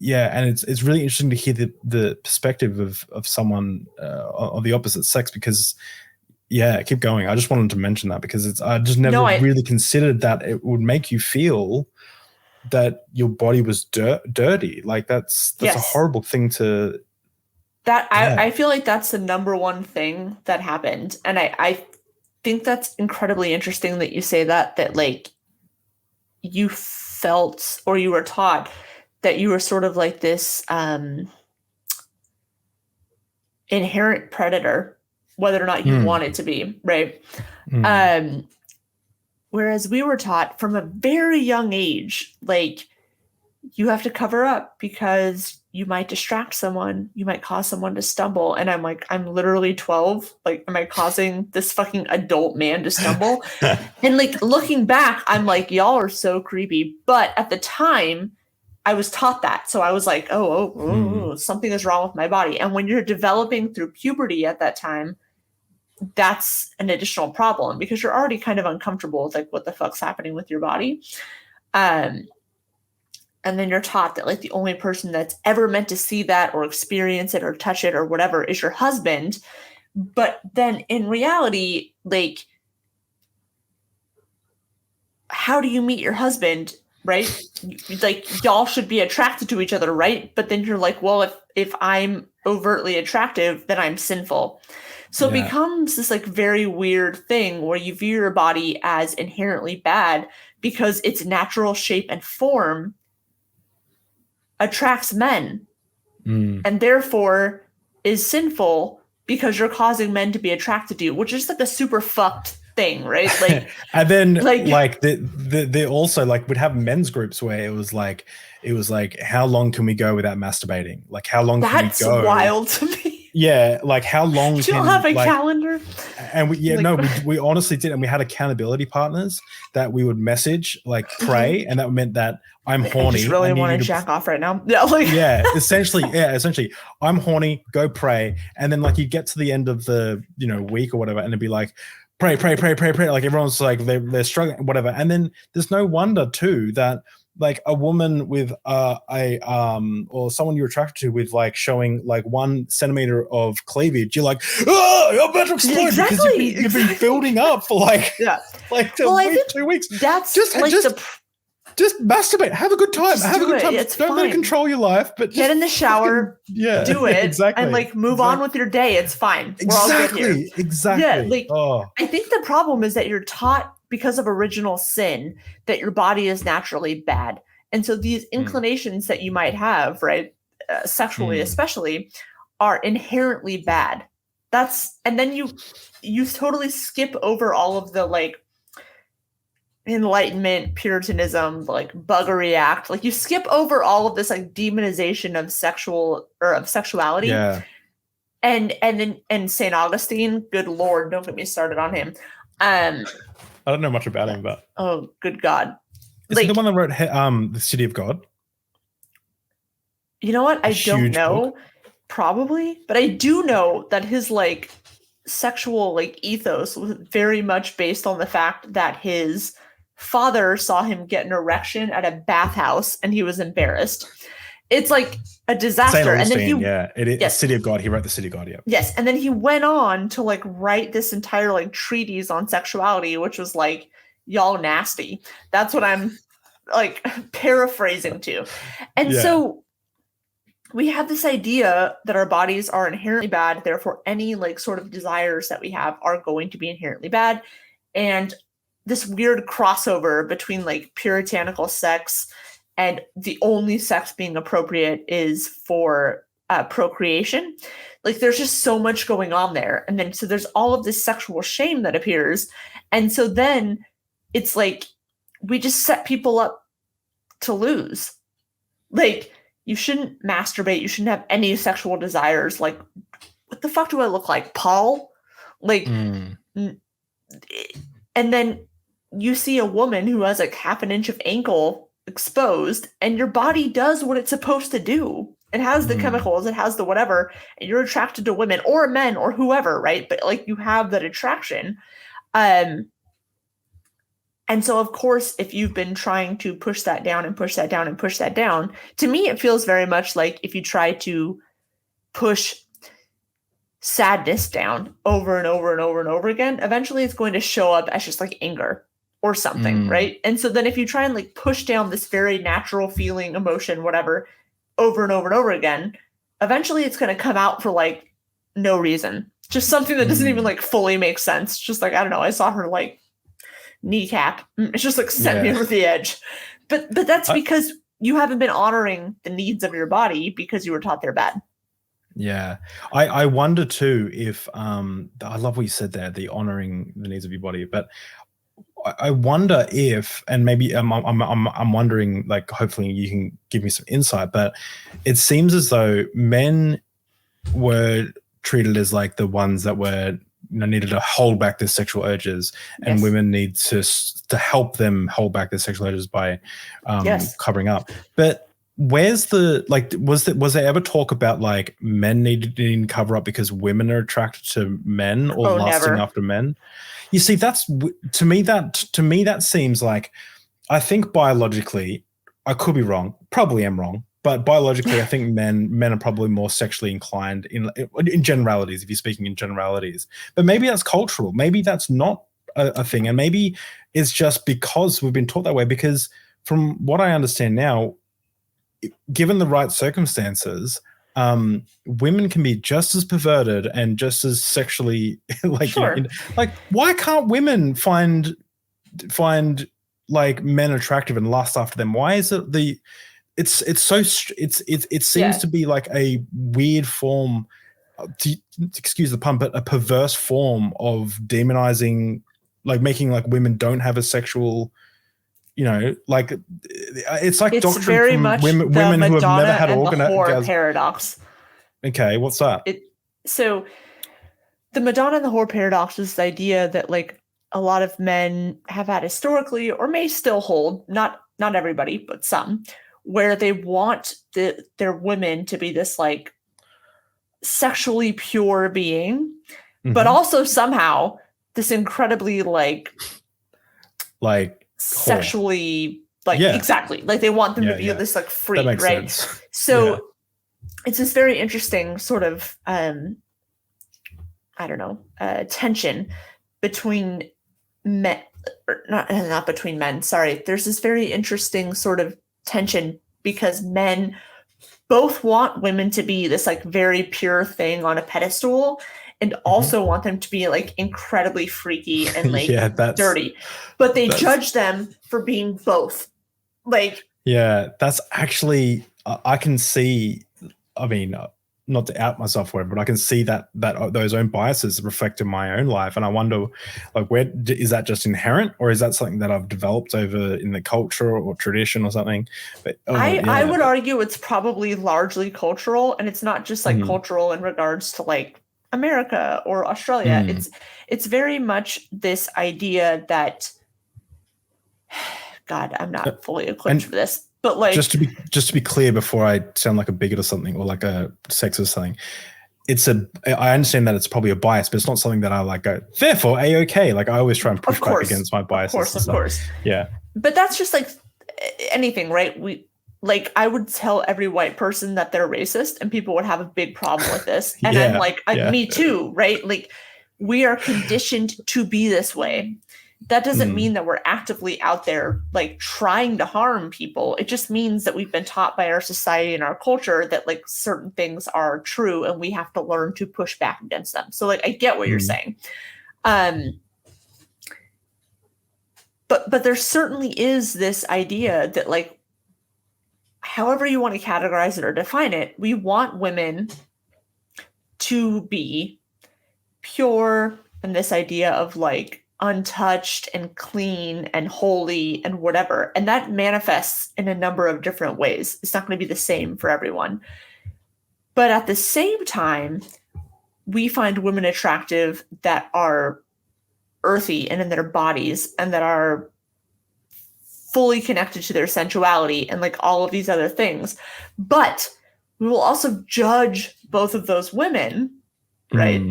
and it's really interesting to hear the perspective of someone of the opposite sex, because keep going. I just wanted to mention that, because I just never really considered that it would make you feel that your body was dirty. Like that's a horrible thing to. I feel like that's the number one thing that happened, and I think that's incredibly interesting that you say that like you felt, or you were taught, that you were sort of like this inherent predator, whether or not you wanted to be, right? Whereas we were taught from a very young age, like, you have to cover up because you might distract someone, you might cause someone to stumble. And I'm like, I'm literally 12. Like, am I causing this fucking adult man to stumble? And like, looking back, I'm like, y'all are so creepy. But at the time, I was taught that. So I was like, something is wrong with my body. And when you're developing through puberty at that time, that's an additional problem, because you're already kind of uncomfortable with like what the fuck's happening with your body. And then you're taught that like the only person that's ever meant to see that or experience it or touch it or whatever is your husband. But then in reality, like, how do you meet your husband, right? Like, y'all should be attracted to each other, right? But then you're like, well, if I'm overtly attractive, then I'm sinful. So it becomes this like very weird thing where you view your body as inherently bad because its natural shape and form attracts men and therefore is sinful because you're causing men to be attracted to you, which is like a super fucked thing, right? Like, and then like the also like would have men's groups where it was like how long can we go without masturbating? Like how long can we go? That's wild to me. Yeah, like how long do you have a calendar? And we honestly did, and we had accountability partners that we would message, like pray, and that meant that I'm horny. I just really want to jack off right now. Yeah, like essentially, I'm horny. Go pray, and then like you get to the end of the week or whatever, and it'd be like pray. Like everyone's like they're struggling, whatever. And then there's no wonder too that like a woman with or someone you're attracted to with like showing like 1 centimeter of cleavage, you're like, oh, I'm about to explode because you've been building up for like 2 weeks. That's just masturbate, have a good time, Don't let it control your life, but get in the shower, do it, exactly, and like move on with your day. It's fine. We're all good here. Exactly. Yeah, like I think the problem is that you're taught because of original sin that your body is naturally bad, and so these inclinations that you might have, right, sexually especially, are inherently bad. And then you totally skip over all of the like Enlightenment, Puritanism, like Buggery Act. Like you skip over all of this like demonization of sexuality. Yeah. And St. Augustine, good Lord, don't get me started on him. I don't know much about him, but oh, good God. Is he the one that wrote The City of God? You know what? I don't know. Book? Probably. But I do know that his like sexual like ethos was very much based on the fact that his father saw him get an erection at a bathhouse and he was embarrassed. It's like a disaster. And then City of God. He wrote The City of God. Yeah. Yes. And then he went on to like write this entire like treatise on sexuality, which was like, y'all nasty. That's what I'm like paraphrasing to. And so we have this idea that our bodies are inherently bad. Therefore, any like sort of desires that we have are going to be inherently bad. And this weird crossover between like puritanical sex and the only sex being appropriate is for procreation. Like there's just so much going on there. And then so there's all of this sexual shame that appears. And so then it's like we just set people up to lose. Like you shouldn't masturbate. You shouldn't have any sexual desires. Like what the fuck do I look like, Paul? Like, and then you see a woman who has like half an inch of ankle exposed and your body does what it's supposed to do. It has the chemicals, it has the whatever, and you're attracted to women or men or whoever, right? But like you have that attraction. And so of course, if you've been trying to push that down and push that down and push that down, to me, it feels very much like if you try to push sadness down over and over and over and over again, eventually it's going to show up as just like anger or something, right? And so then if you try and like push down this very natural feeling, emotion, whatever, over and over and over again, eventually it's going to come out for like no reason. Just something that doesn't even like fully make sense. Just like, I don't know, I saw her like kneecap. It's just like sent me over the edge. But that's because you haven't been honoring the needs of your body because you were taught they're bad. Yeah. I wonder too if I love what you said there, the honoring the needs of your body, but I wonder if, and maybe I'm wondering, like, hopefully you can give me some insight, but it seems as though men were treated as like the ones that were needed to hold back their sexual urges, and women need to help them hold back their sexual urges by covering up. But where's the like? Was there ever talk about like men needing to cover up because women are attracted to men or lusting after men? You see, that's to me that seems like, I think biologically, I could be wrong, probably am wrong, but biologically, I think men are probably more sexually inclined in generalities, if you're speaking in generalities. But maybe that's cultural. Maybe that's not a thing, and maybe it's just because we've been taught that way. Because from what I understand now, given the right circumstances, women can be just as perverted and just as sexually like, sure. Like, why can't women find like men attractive and lust after them? Why is it it seems to be like a weird form, excuse the pun, but a perverse form of demonizing, like making like women don't have a sexual, like it's like doctrine very from much women who have never had orgasm paradox. Okay, what's that? So the Madonna and the whore paradox is the idea that like a lot of men have had historically, or may still hold, not everybody, but some, where they want their women to be this like sexually pure being, but also somehow this incredibly like sexually exactly, like they want them to be this like freak, right? Sense. So it's this very interesting sort of tension between men, or not between men, sorry. There's this very interesting sort of tension because men both want women to be this like very pure thing on a pedestal, and also want them to be like incredibly freaky and like dirty, but they judge them for being both. Like, that's actually, I can see, I mean, not to out myself, whatever, but I can see that those own biases reflect in my own life. And I wonder, like, where is that just inherent, or is that something that I've developed over in the culture or tradition or something? But I would argue it's probably largely cultural, and it's not just like cultural in regards to like America or Australia. It's very much this idea that, God, I'm not fully equipped for this, but like just to be clear before I sound like a bigot or something, or like a sexist or something, I understand that it's probably a bias, but it's not something that I like go, therefore A-okay. Like I always try and push back against my biases. Of course. Yeah. But that's just like anything, right? Like I would tell every white person that they're racist and people would have a big problem with this. And I'm like, me too, right? Like we are conditioned to be this way. That doesn't mean that we're actively out there like trying to harm people. It just means that we've been taught by our society and our culture that like certain things are true and we have to learn to push back against them. So like I get what you're saying. But there certainly is this idea that like however you want to categorize it or define it, we want women to be pure, and this idea of like untouched and clean and holy and whatever. And that manifests in a number of different ways. It's not going to be the same for everyone. But at the same time, we find women attractive that are earthy and in their bodies and that are fully connected to their sensuality and like all of these other things. But we will also judge both of those women, right?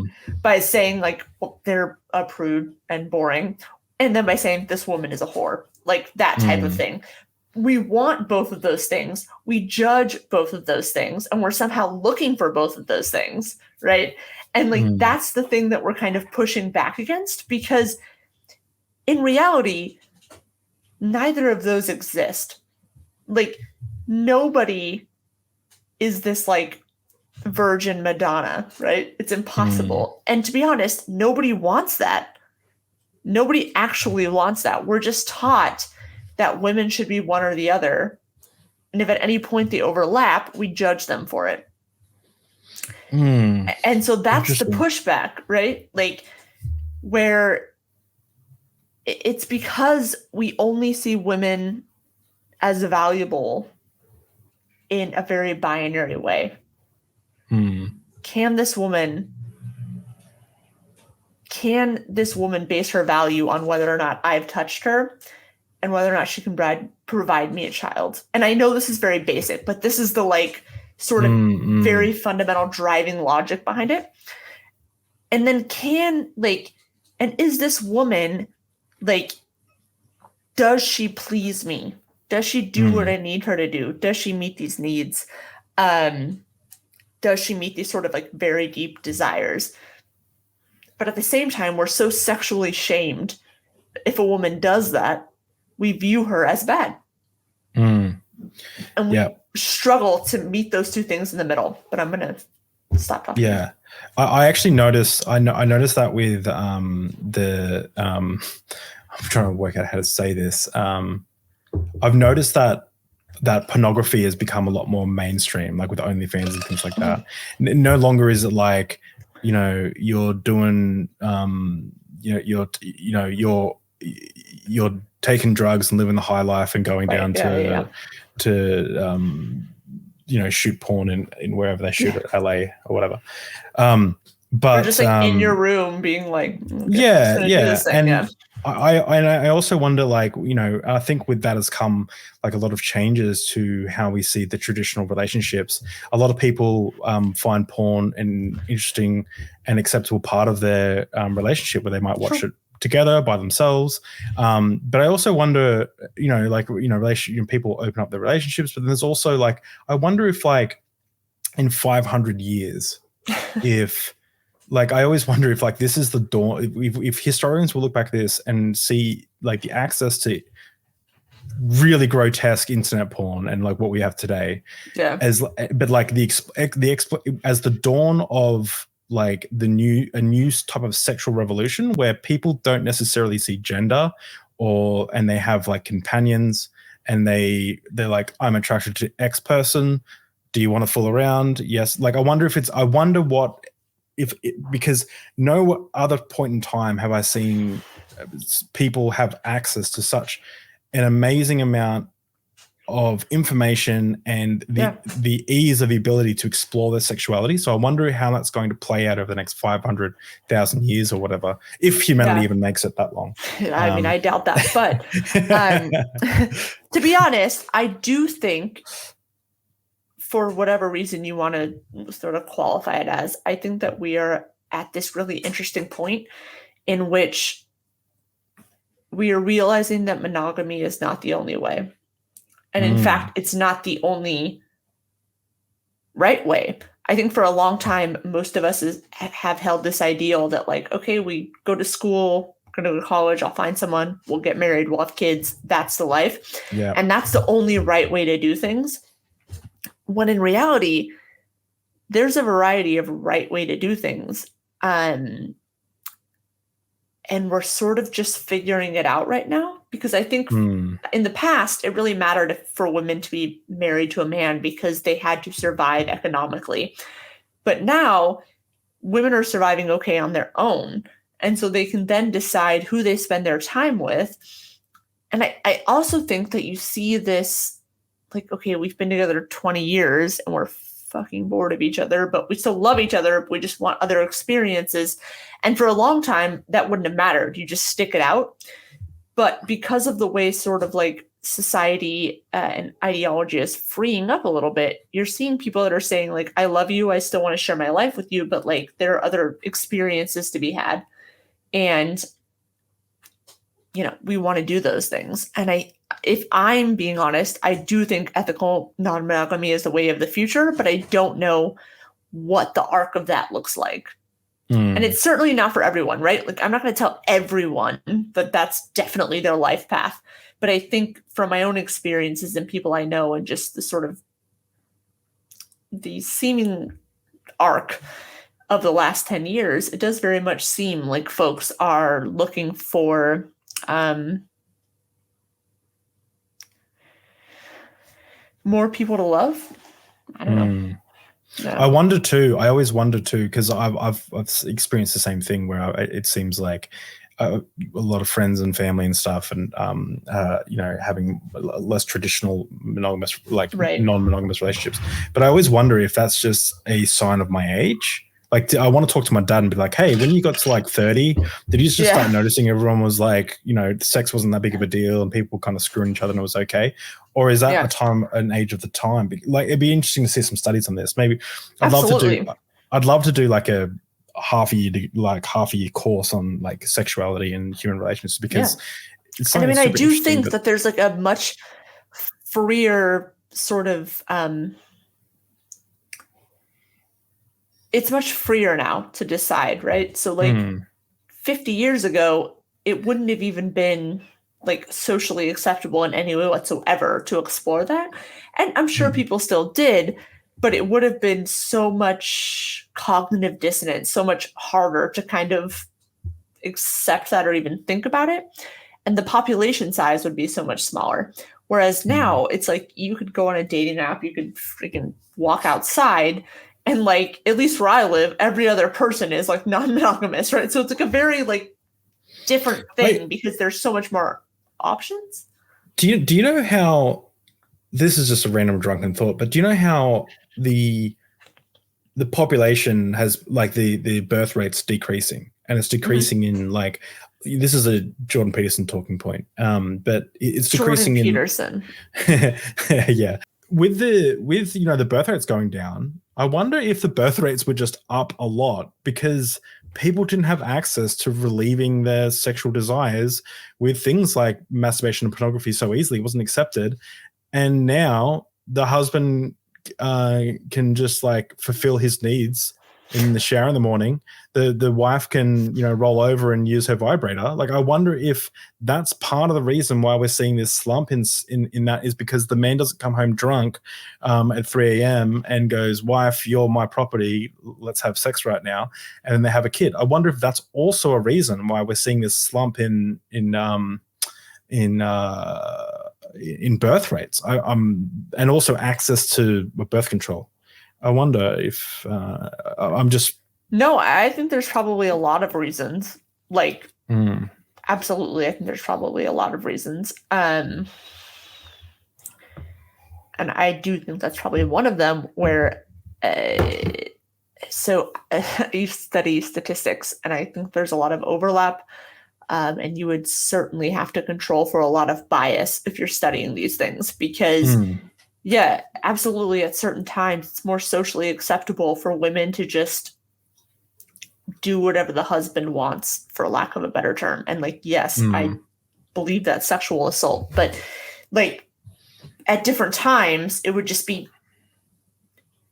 By saying like, well, they're a prude and boring. And then by saying this woman is a whore, like that type of thing. We want both of those things. We judge both of those things. And we're somehow looking for both of those things, right? And like, that's the thing that we're kind of pushing back against, because in reality, neither of those exist. Like nobody is this like virgin Madonna, right? It's impossible. And to be honest, nobody wants that. Nobody actually wants that. We're just taught that women should be one or the other. And if at any point they overlap, we judge them for it. And so that's the pushback, right? Like where it's because we only see women as valuable in a very binary way. Can this woman base her value on whether or not I've touched her and whether or not she can provide me a child? And I know this is very basic, but this is the like sort of very fundamental driving logic behind it. And then and is this woman like, does she please me? Does she do what I need her to do? Does she meet these needs? Does she meet these sort of like very deep desires? But at the same time, we're so sexually shamed if a woman does that, we view her as bad. And we struggle to meet those two things in the middle. But I'm going to stop talking. Yeah. I actually noticed, I noticed that with I'm trying to work out how to say this. I've noticed that pornography has become a lot more mainstream, like with OnlyFans and things like that. No longer is it like, you're doing, you're taking drugs and living the high life and going down to shoot porn in wherever they shoot at LA or whatever. But you're just like in your room being like, I also wonder, like, I think with that has come like a lot of changes to how we see the traditional relationships. A lot of people find porn an interesting and acceptable part of their relationship, where they might watch it together by themselves. But I also wonder, people open up their relationships, but then there's also like, I wonder if like in 500 years, I always wonder if like this is the dawn, if historians will look back at this and see like the access to really grotesque internet porn and like what we have today, as the dawn of like a new type of sexual revolution, where people don't necessarily see gender, and they have like companions, and they're like, I'm attracted to X person. Do you want to fool around? Yes. Like, because no other point in time have I seen people have access to such an amazing amount of information and the ease of the ability to explore their sexuality. So I wonder how that's going to play out over the next 500,000 years or whatever, if humanity even makes it that long. I mean, I doubt that. But to be honest, I do think, for whatever reason you want to sort of qualify it as, I think that we are at this really interesting point in which we are realizing that monogamy is not the only way. And in fact, it's not the only right way. I think for a long time, most of us have held this ideal that like, okay, we go to school, we're going to go to college, I'll find someone, we'll get married, we'll have kids. That's the life. Yeah. And that's the only right way to do things. When in reality, there's a variety of right way to do things. And we're sort of just figuring it out right now, because I think in the past, it really mattered for women to be married to a man because they had to survive economically. But now women are surviving okay on their own. And so they can then decide who they spend their time with. And I also think that you see this, like, okay, we've been together 20 years and we're fucking bored of each other, but we still love each other. We just want other experiences. And for a long time, that wouldn't have mattered. You just stick it out. But because of the way sort of like society and ideology is freeing up a little bit, you're seeing people that are saying like, I love you, I still want to share my life with you, but like there are other experiences to be had. And, we want to do those things. And if I'm being honest, I do think ethical non-monogamy is the way of the future, but I don't know what the arc of that looks like. And it's certainly not for everyone, right? Like, I'm not going to tell everyone that that's definitely their life path. But I think from my own experiences and people I know, and just the sort of the seeming arc of the last 10 years, it does very much seem like folks are looking for more people to love. I don't know. Yeah. I wonder too. I always wonder too, because I've experienced the same thing where it seems like a lot of friends and family and stuff, and having less traditional monogamous, non-monogamous relationships. But I always wonder if that's just a sign of my age. Like, I want to talk to my dad and be like, hey, when you got to like 30, did you just start noticing everyone was like, sex wasn't that big of a deal and people kind of screwing each other and it was okay? Or is that an age of the time? Like, it'd be interesting to see some studies on this. Maybe I'd love to do like a half a year course on like sexuality and human relations, because it's I do think that there's like a much freer sort of it's much freer now to decide, right? So like 50 years ago, it wouldn't have even been like socially acceptable in any way whatsoever to explore that. And I'm sure people still did, but it would have been so much cognitive dissonance, so much harder to kind of accept that or even think about it. And the population size would be so much smaller. Whereas now it's like you could go on a dating app, you could freaking walk outside, and like, at least where I live, every other person is like non-monogamous, right? So it's like a very like different thing because there's so much more options. Do you know how, this is just a random drunken thought, but do you know how the population has like the birth rate's decreasing, and it's decreasing in like, this is a Jordan Peterson talking point, but it's decreasing Jordan Peterson. Yeah. With the birth rates going down, I wonder if the birth rates were just up a lot because people didn't have access to relieving their sexual desires with things like masturbation and pornography so easily. It wasn't accepted. And now the husband can just like fulfill his needs in the shower in the morning. The wife can, roll over and use her vibrator. Like, I wonder if that's part of the reason why we're seeing this slump in that is because the man doesn't come home drunk at 3 a.m. and goes, wife, you're my property, let's have sex right now. And then they have a kid. I wonder if that's also a reason why we're seeing this slump in birth rates. And also access to birth control. I wonder if I'm just... No, I think there's probably a lot of reasons. Like, absolutely, I think there's probably a lot of reasons. And I do think that's probably one of them where... So you study statistics, and I think there's a lot of overlap. And you would certainly have to control for a lot of bias if you're studying these things because... Yeah, absolutely. At certain times, it's more socially acceptable for women to just do whatever the husband wants, for lack of a better term. And like, yes, I believe that's sexual assault, but like at different times, it would just be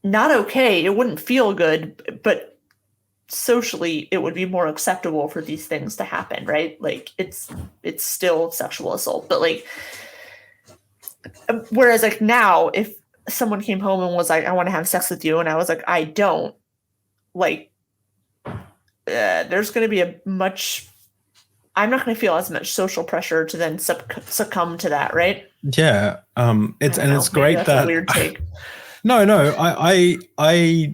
not okay. It wouldn't feel good, but socially, it would be more acceptable for these things to happen, right? Like it's still sexual assault, but like, whereas like now, if someone came home and was like, I want to have sex with you, and I was like, I don't, like, there's going to be I'm not going to feel as much social pressure to then succumb to that, right? Yeah. It's great that's that a weird take. No, I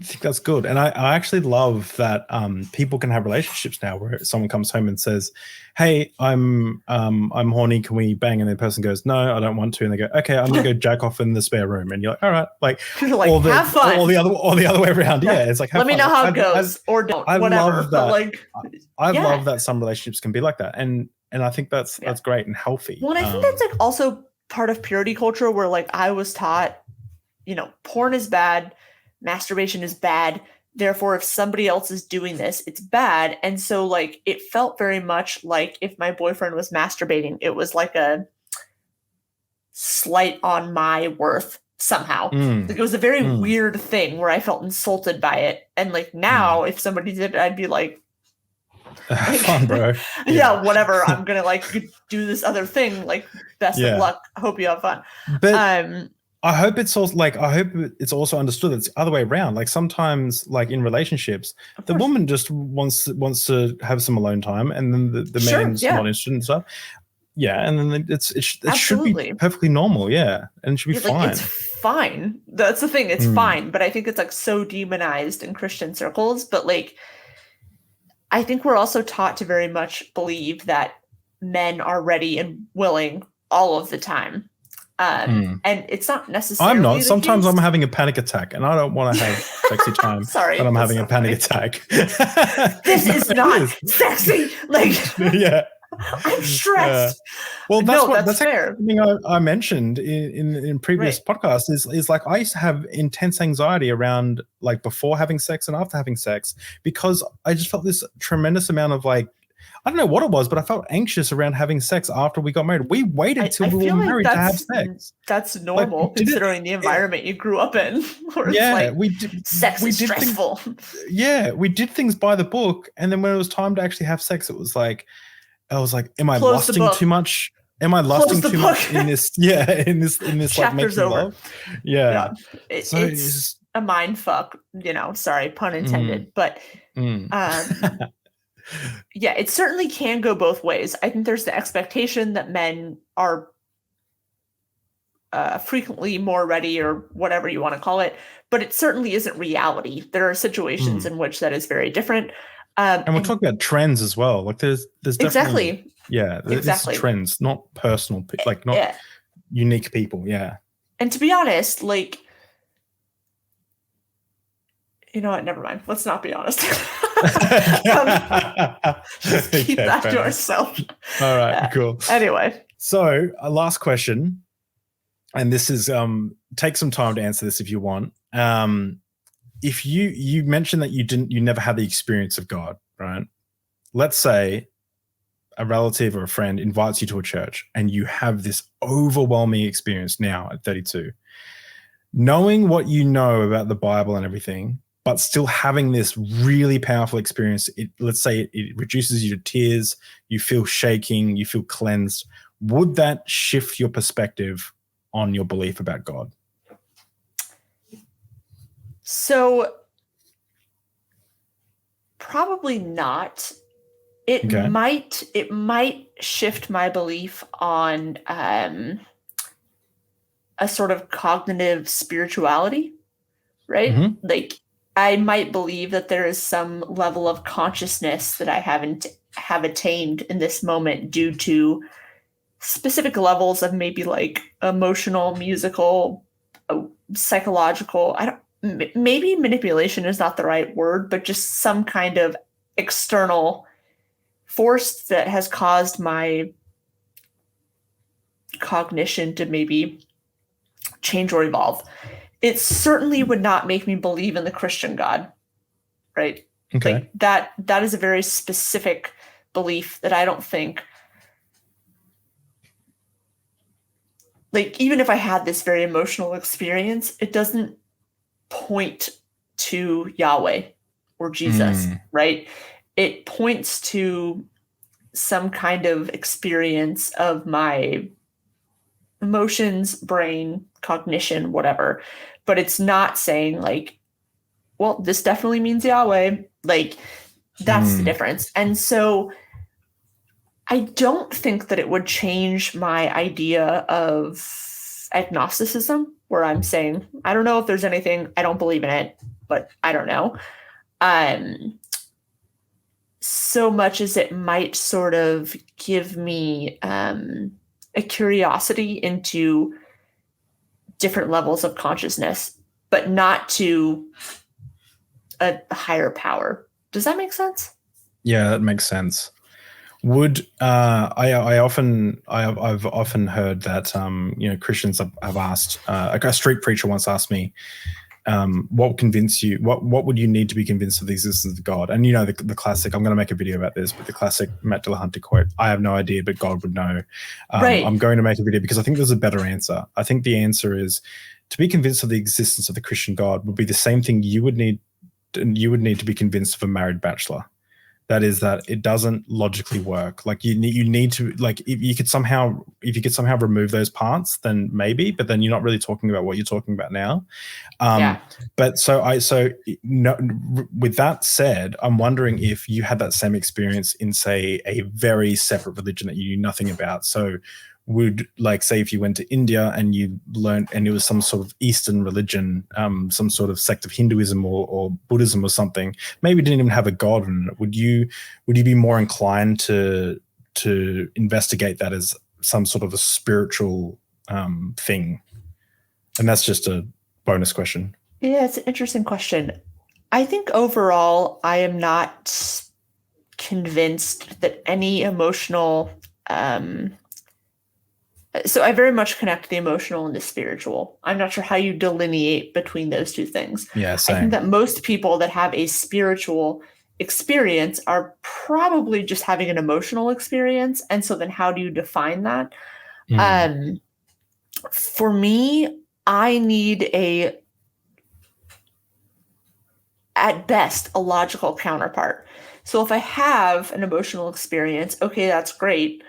think that's good. And I actually love that people can have relationships now where someone comes home and says, hey, I'm horny, can we bang? And the person goes, no, I don't want to. And they go, okay, I'm gonna go jack off in the spare room. And you're like, all right, like, have fun. Or the other way around. Yeah, it's like, let me know how it goes, or don't, whatever. Love that. I love that some relationships can be like that. And I think that's great and healthy. Well, and I think that's like also part of purity culture where like I was taught, porn is bad, masturbation is bad. Therefore, if somebody else is doing this, it's bad. And so like, it felt very much like if my boyfriend was masturbating, it was like a slight on my worth somehow. Like it was a very weird thing where I felt insulted by it. And like now, if somebody did, I'd be like, fun, bro. Yeah, whatever. I'm going to like do this other thing. Like best of luck. I hope you have fun. But I hope it's also understood that it's the other way around. Like sometimes, like in relationships, the woman just wants to have some alone time, and then the man's not interested and stuff. Yeah, and then it should be perfectly normal. Yeah, and it should be fine. Like, it's fine. That's the thing. It's fine. But I think it's like so demonized in Christian circles. But like, I think we're also taught to very much believe that men are ready and willing all of the time. And it's not necessarily I'm not. Sometimes I'm having a panic attack and I don't want to have sexy time. Sorry. But I'm having a panic attack. This is not sexy. Like, yeah. I'm stressed. Well, that's fair. Something I mentioned in previous podcasts is like I used to have intense anxiety around like before having sex and after having sex because I just felt this tremendous amount of like, I don't know what it was, but I felt anxious around having sex after we got married. We waited till we were married to have sex. That's normal, like, considering the environment you grew up in. Yeah, sex is stressful. We did things by the book, and then when it was time to actually have sex, it was like, I was like, am I lusting too much? Am I lusting too much in this? Yeah, in this like making love. Yeah. It's a mind fuck, sorry, pun intended. But yeah, it certainly can go both ways. I think there's the expectation that men are frequently more ready, or whatever you want to call it, but it certainly isn't reality. There are situations in which that is very different. And we're talking about trends as well. Like there's definitely there's trends, not personal, like not unique people. Yeah. And to be honest, like, you know what? Never mind. Let's not be honest. Just keep that to ourselves. All right, cool. Anyway. So last question, and this is take some time to answer this if you want. If you mentioned that you never had the experience of God, right? Let's say a relative or a friend invites you to a church and you have this overwhelming experience now at 32, knowing what you know about the Bible and everything, but still having this really powerful experience. Let's say it reduces you to tears, you feel shaking, you feel cleansed. Would that shift your perspective on your belief about God? So probably not. It might shift my belief on a sort of cognitive spirituality, right? Mm-hmm. Like I might believe that there is some level of consciousness that I have attained in this moment due to specific levels of maybe like emotional, musical, psychological, maybe manipulation is not the right word, but just some kind of external force that has caused my cognition to maybe change or evolve. It certainly would not make me believe in the Christian God, right? Okay. Like that is a very specific belief that I don't think, like, even if I had this very emotional experience, it doesn't point to Yahweh or Jesus, right? It points to some kind of experience of my emotions, brain, cognition, whatever. But it's not saying like, well, this definitely means Yahweh. Like, that's the difference. And so I don't think that it would change my idea of agnosticism, where I'm saying, I don't know if there's anything, I don't believe in it, but I don't know. So much as it might sort of give me a curiosity into different levels of consciousness, but not to a higher power. Does that make sense? Yeah, that makes sense. Would I've often heard that Christians have asked, like a street preacher once asked me, what convince you? What would you need to be convinced of the existence of God? And the classic. I'm going to make a video about this, but the classic Matt Dillahunty quote: "I have no idea, but God would know." Right. I'm going to make a video because I think there's a better answer. I think the answer is to be convinced of the existence of the Christian God would be the same thing you would need to be convinced of a married bachelor. That is that it doesn't logically work. Like you need to, like, if you could somehow remove those parts, then maybe, but then you're not really talking about what you're talking about now. But with that said, I'm wondering if you had that same experience in, say, a very separate religion that you knew nothing about. So would, like, say if you went to India and you learned, and it was some sort of Eastern religion, some sort of sect of Hinduism or Buddhism or something, maybe didn't even have a God in it, would you be more inclined to investigate that as some sort of a spiritual thing? And that's just a bonus question. Yeah, it's an interesting question. I think overall, I am not convinced that any emotional so I very much connect the emotional and the spiritual. I'm not sure how you delineate between those two things. Yeah, same. I think that most people that have a spiritual experience are probably just having an emotional experience. And so then how do you define that? For me, I need at best, a logical counterpart. So if I have an emotional experience, okay, that's great.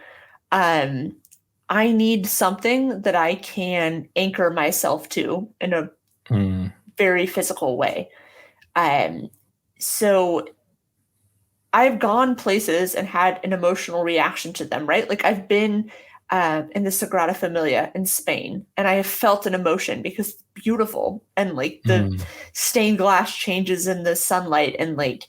I need something that I can anchor myself to in a very physical way. So I've gone places and had an emotional reaction to them, right? Like I've been in the Sagrada Familia in Spain, and I have felt an emotion because it's beautiful, and like the stained glass changes in the sunlight, and like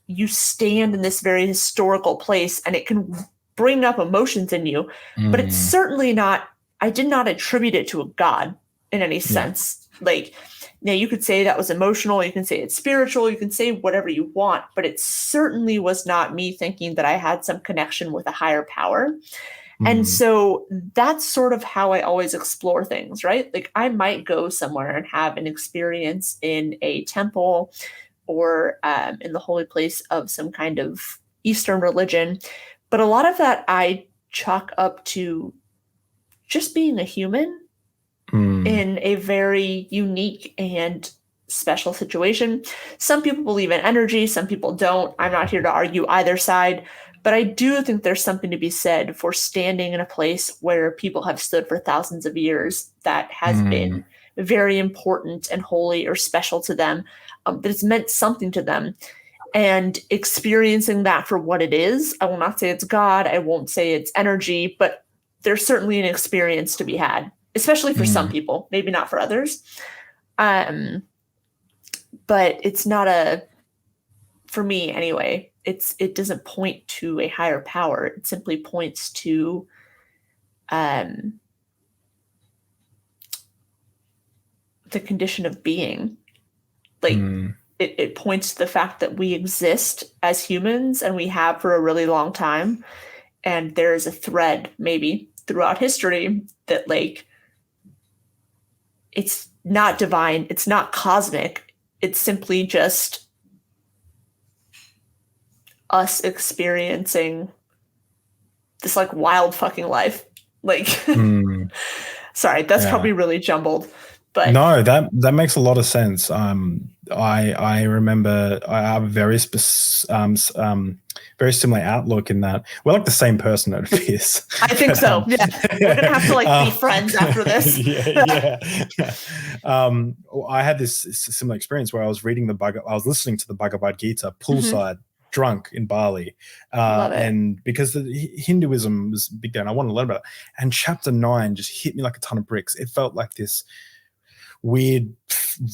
you stand in this very historical place and it can bring up emotions in you, but it's certainly not, I did not attribute it to a God in any sense. Like, now you could say that was emotional, you can say it's spiritual, you can say whatever you want, but it certainly was not me thinking that I had some connection with a higher power. And so that's sort of how I always explore things, right? Like I might go somewhere and have an experience in a temple or in the holy place of some kind of Eastern religion. But a lot of that I chalk up to just being a human in a very unique and special situation. Some people believe in energy, some people don't. I'm not here to argue either side, but I do think there's something to be said for standing in a place where people have stood for thousands of years that has been very important and holy or special to them, that it's meant something to them, and experiencing that for what it is. I will not say it's God, I won't say it's energy, but there's certainly an experience to be had, especially for some people, maybe not for others. But it's not for me anyway, it doesn't point to a higher power. It simply points to the condition of being. Like it points to the fact that we exist as humans, and we have for a really long time. And there is a thread maybe throughout history that like, it's not divine, it's not cosmic, it's simply just us experiencing this like wild fucking life. Like, sorry, that's probably really jumbled, but no, that makes a lot of sense. I remember I have a very very similar outlook in that we're like the same person, it appears. I think so. Yeah, we're gonna have to like be friends after this. I had this similar experience where I was listening to the Bhagavad Gita poolside, drunk in Bali, and because the Hinduism was big there, and I wanted to learn about it. And chapter 9 just hit me like a ton of bricks. It felt like this weird,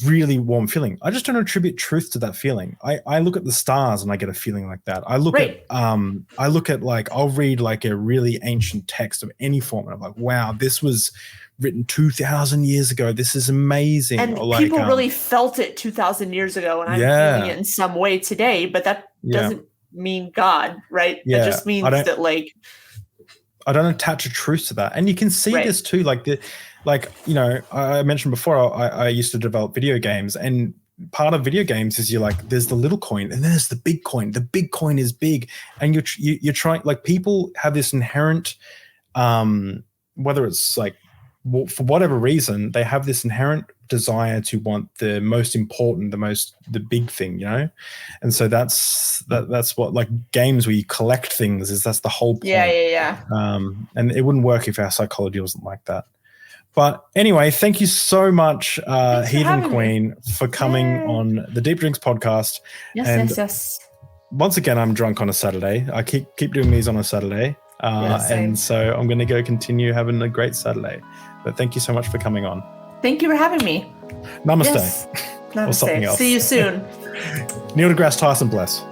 really warm feeling. I just don't attribute truth to that feeling. I look at the stars and I get a feeling like that. I look at like, I'll read like a really ancient text of any form, and I'm like, wow, this was written 2,000 years ago. This is amazing. And people really felt it 2,000 years ago, and I'm feeling it in some way today, but that doesn't mean God, right? Yeah. That just means that like, I don't attach a truth to that. And you can see this too, like you know, I mentioned before, I used to develop video games, and part of video games is there's the little coin and there's the big coin. The big coin is big, and you're trying, like, people have this inherent, whether it's like, for whatever reason, they have this inherent desire to want the most important, the big thing, you know? And so that's what, like, games where you collect things that's the whole point. Yeah. And it wouldn't work if our psychology wasn't like that. But anyway, thank you so much, Heathen Queen, for coming on the Deep Drinks podcast. Yes. Once again, I'm drunk on a Saturday. I keep doing these on a Saturday. And so I'm going to go continue having a great Saturday. But thank you so much for coming on. Thank you for having me. Namaste. Yes. Namaste. Or something else. See you soon. Neil deGrasse Tyson bless.